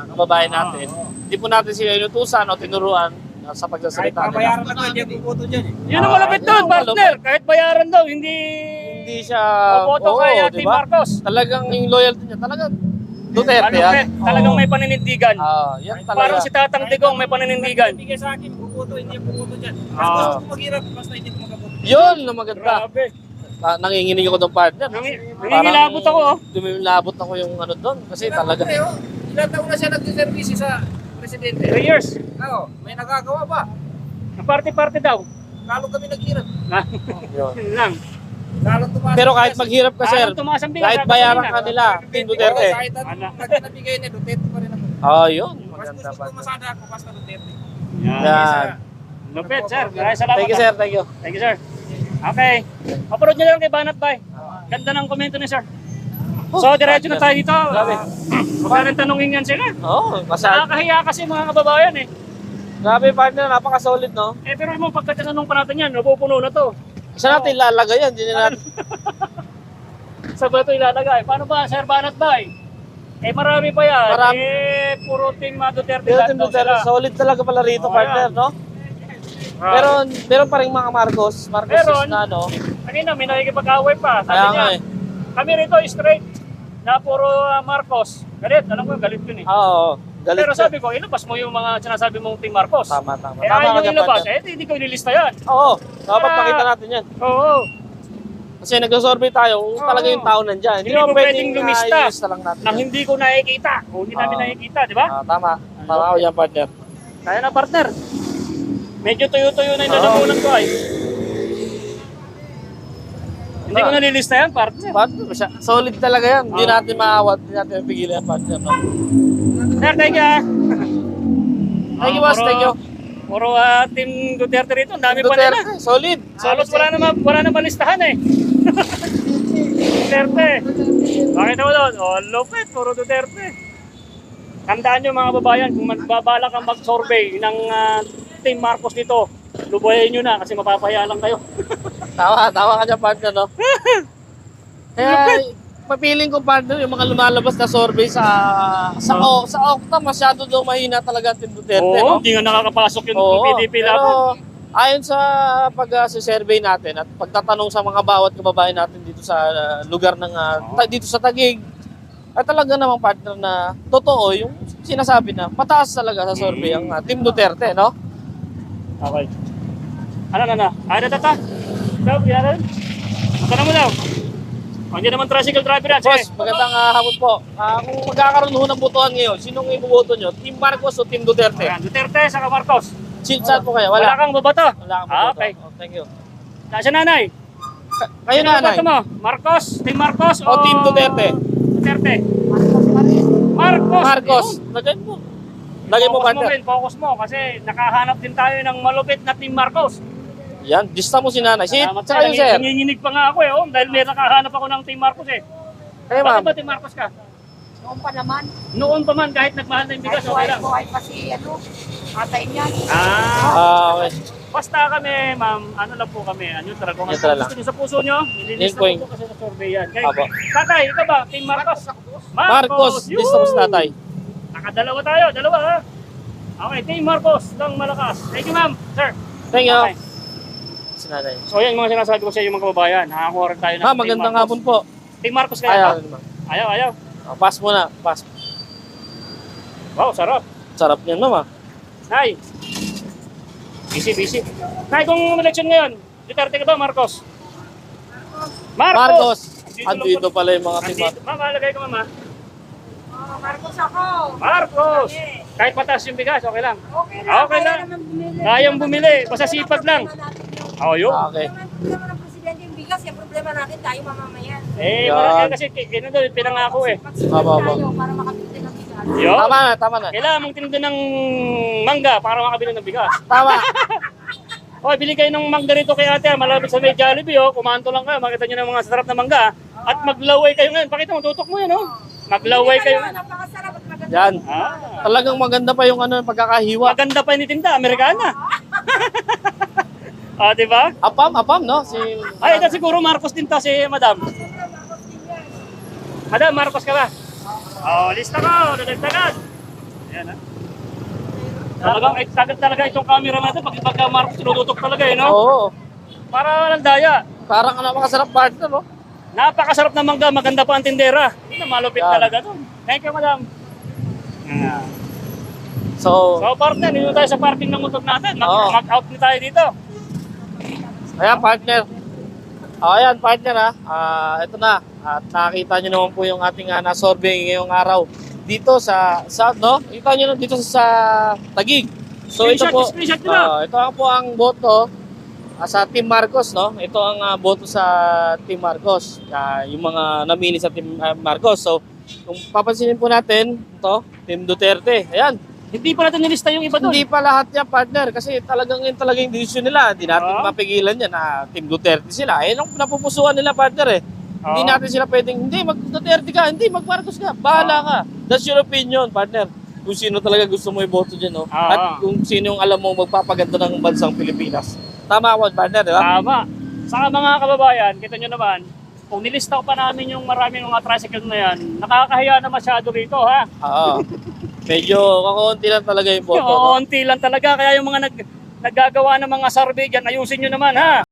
kababayan natin. Hindi po natin sila inutusan o tinuruan sa Kahit pagsasalita nila. pabayaran na to, hindi ako puputo dyan eh. Yun ang malapit doon, partner. Kahit bayaran daw, hindi siya, boboto kay Team diba? Marcos. Talagang yung loyalty niya, talagang Duterte yan. Talagang may paninindigan. Yan talaga. Parang si Tatang Digong may paninindigan. Bigay sa akin, puputo, hindi ako puputo dyan. Ah. Mas gusto ko maghirap, basta hindi ko makaputo. Yun na maganda. Grabe. Nanginginig ako ng partner. Nangingilabot ako. Dumilabot ako yung ano doon. Kasi talaga. Ilan taon na siya nag-service sa presidente? 3 years. Oo, may nagagawa ba? Party-party daw. Lalo kami naghirap. Yun. Yun lang. Lalo tumaas. Pero kahit maghirap ka sir, Parang tumaas ang bigas, kahit sabi bayaran kanina. ka nila, Team Duterte. Kahit anong nabigay niya, Duterte pa rin ako. Yun. Mas Maganda gusto ko partner. masada ako basta Duterte. Yan. Lupit, sir. Maraming salamat. Thank you sir, thank you. Thank you, sir. Okay. Upload nyo lang kay Banat Bay. Ganda ng komento ni sir. So, diretso na tayo dito. Grabe. Huwag na rin tanongin yan sila. Masal. Nakakahiya kasi mga kababayan eh. Grabe partner, napaka-solid no. Pero mo pagka tinanong pa natin yan, napupuno na to. Isa natin ilalagay yan, hindi na natin. Sa ba ito ilalagay? Paano ba, Sir Banat Bay? Marami pa yan. Marami. Puro Team Duterte Pero lahat Team daw Duterte, sila. solid talaga pala rito partner no. Ah. Meron pa rin mga Marcos Meron. na no. Kanina, may nakikipag-away pa. Sabi Kaya niya, nga eh. kami rito straight na puro Marcos. Galit, alam ko galit yun eh. Oo, galit. Pero sabi ko, ilabas mo yung mga sinasabi mong Team Marcos. Tama. Tama Ayaw ka yung dyan, ilabas, partner. hindi ko ililista yan. Oo, dapat Kaya- pakita natin yan. Oo. Kasi nag-survey tayo kung talaga yung tao nandyan. Hindi mo pwedeng lumista ilista lang natin. nang hindi ko nakikita. O hindi namin Oo. nakikita, di ba? Tama. Tama ako yan partner. Kaya na partner. Medyo tuyo-tuyo na yung lalamunan ko ay. Hindi ko nalilista yan, partner. Partner, solid talaga yan. Hindi natin maawat, hindi natin mapigilan yan partner. No? Sir, thank you ah. Thank you boss, thank you. Puro Team Duterte rito, ang dami pa nila. Duterte, solid. Halos wala na listahan eh. Duterte. Bakit mo doon? Lupit, puro Duterte. Tandaan nyo mga babayan, kung magbabala kang mag-survey ng Team Marcos dito, lubayin nyo na kasi mapapahiya lang kayo. Tawa ka dyan partner, no? Kaya, mapiling ko partner, yung mga lumalabas na survey sa Okta, masyado daw mahina talaga ang Team Duterte, no? Hindi nga nakakapasok yung Oo, PDP pero laban. ayon sa pag-survey natin at pagtatanong sa mga bawat kababayan natin dito sa lugar ng dito sa Taguig, ay talaga namang partner na totoo yung sinasabi na mataas talaga sa survey ang Team Duterte, no? Okay. Ano na? Ay, tata. Stop, yan. Magkano mo daw? Hindi naman tricycle driver yan. Boss, magandang hapon po. Kung magkakaroon ho ng botohan ngayon, sinong iboboto nyo? Team Marcos o Team Duterte? Ayan, Duterte sa Marcos. Saan po kayo? Wala Wala. kang babato. Wala kang boboto. Okay. Oh, thank you. Nasa nanay. Kayo Sino nanay? boboto mo? Marcos? Team Marcos O Team Duterte? Duterte. Marcos. Marcos. Lagay mo. Lagay mo, Focus mo partner. rin, focus mo. Kasi nakahanap din tayo ng malupit na Team Marcos. Yan, dista mo si nanay. Salamat Tsaka yung sir. Nanginginig pa nga ako eh. Dahil may nakahanap ako ng Team Marcos eh. Kayo Bakit ma'am. ba Team Marcos ka? Noon pa naman. Noon pa man kahit nagmahal na yung bigas, okay lang. Buhay pa si atay niya. Okay. Basta kami, ma'am, ano lang po kami, neutral. Kung ano Neutral lang. gusto nyo sa puso nyo, nililista Lingkoy. ko po kasi sa survey yan. Okay. Apo. Tatay, ikaw ba? Team Marcos? Marcos, lista mo si tatay. Nakadalawa tayo, dalawa ha. Okay, Team Marcos lang malakas. Thank you, ma'am. Sir. Thank you. Okay. Si nanay. So yan mga sinasabi ko sa iyo mga kababayan. Nakakuha rin tayo ng Ma'am, Team magandang Marcos. hapon po. Team Marcos kaya Ayaw. ba? Ayaw. Pass muna. Pass. Wow, sarap. Sarap niyan, ma'am. Nay. Busy. Nay, kung election ngayon, Duterte ka ba, Marcos? Marcos. Andito Andito lang pala yung mga team. Andito. Ma'am, alagay ko, mama. Marcos ako. Marcos! Kahit pataas yung bigas, okay lang. Okay Okay lang. Kaya naman bumili. Kayang bumili, basta sipag lang. Oh, yun. Okay. Problema ng presidente yung bigas. Yung problema natin tayo mamamayan. Eh, Yan. marami kasi pinangako eh. Magsimulan Aba. tayo para makabili ng bigas. Yun. Tama na. Kailangan mong tinda ng mangga para makabili ng bigas. Tama. Okay, bili kayo ng mangga rito kay ate, malapit sa may Jollibee, oh. Kumanto lang kayo, makita nyo ng mga sarap na mangga. At maglaway kayo ngayon. Pakita mo, tutok mo yan, oh. Maglaway kayo. Napakasarap at maganda Yan. Ah, Talagang maganda pa yung ano, pagkakahiwa. maganda pa yung tinda, Amerikana. Ah, di ba? Apam, no? Si... Ay, ito siguro Marcos din to si Madam. Madam, Marcos ka ba? Oh, lista ko, dadagdagan. Ayan ha. Talagang excited talaga itong camera natin pagka Marcos tinututok talaga eh, no? Oo. Para walang daya. Parang napakasarap partner, no? Napakasarap ng mangga, maganda pa ang tindera. Ito, malupit Yan. talaga to. Thank you, Madam. Ah. So, So, partner, dito tayo sa parking ng motor natin. Oo. Mag-out na tayo dito. ayan partner. Ayan partner ito na. At nakita nyo naman po yung ating na-survey ngayong araw. Dito sa no? Kita nyo dito sa Taguig. So ito po, Screenshot nyo na. ito po ang boto sa Team Marcos, no? Ito ang boto sa Team Marcos. Yung mga namili sa Team Marcos. So, kung papansinin po natin, ito, Team Duterte. Ayan. Hindi pa natin nilista yung iba doon. Hindi pa lahat yan, partner. Kasi talagang yun talaga yung decision nila. Hindi natin mapigilan yan na Team Duterte sila. Ayun ang napupusuan nila, partner eh. Hindi natin sila pwedeng, hindi, mag-Duterte ka, hindi, mag-Marcos ka. Bahala ka. That's your opinion, partner. Kung sino talaga gusto mo iboto dyan, no? At kung sino yung alam mo magpapaganda ng bansang Pilipinas. Tama ako, partner, di ba? Tama. Saka mga kababayan, kita nyo naman, kung nilista ko pa namin yung maraming mga tricycle na yan, nakakahiya na masyado rito, ha? Oo. Medyo kakaunti lang talaga yung boto, no? Konti lang talaga, kaya yung mga naggagawa ng mga survey dyan, ayusin nyo naman, ha?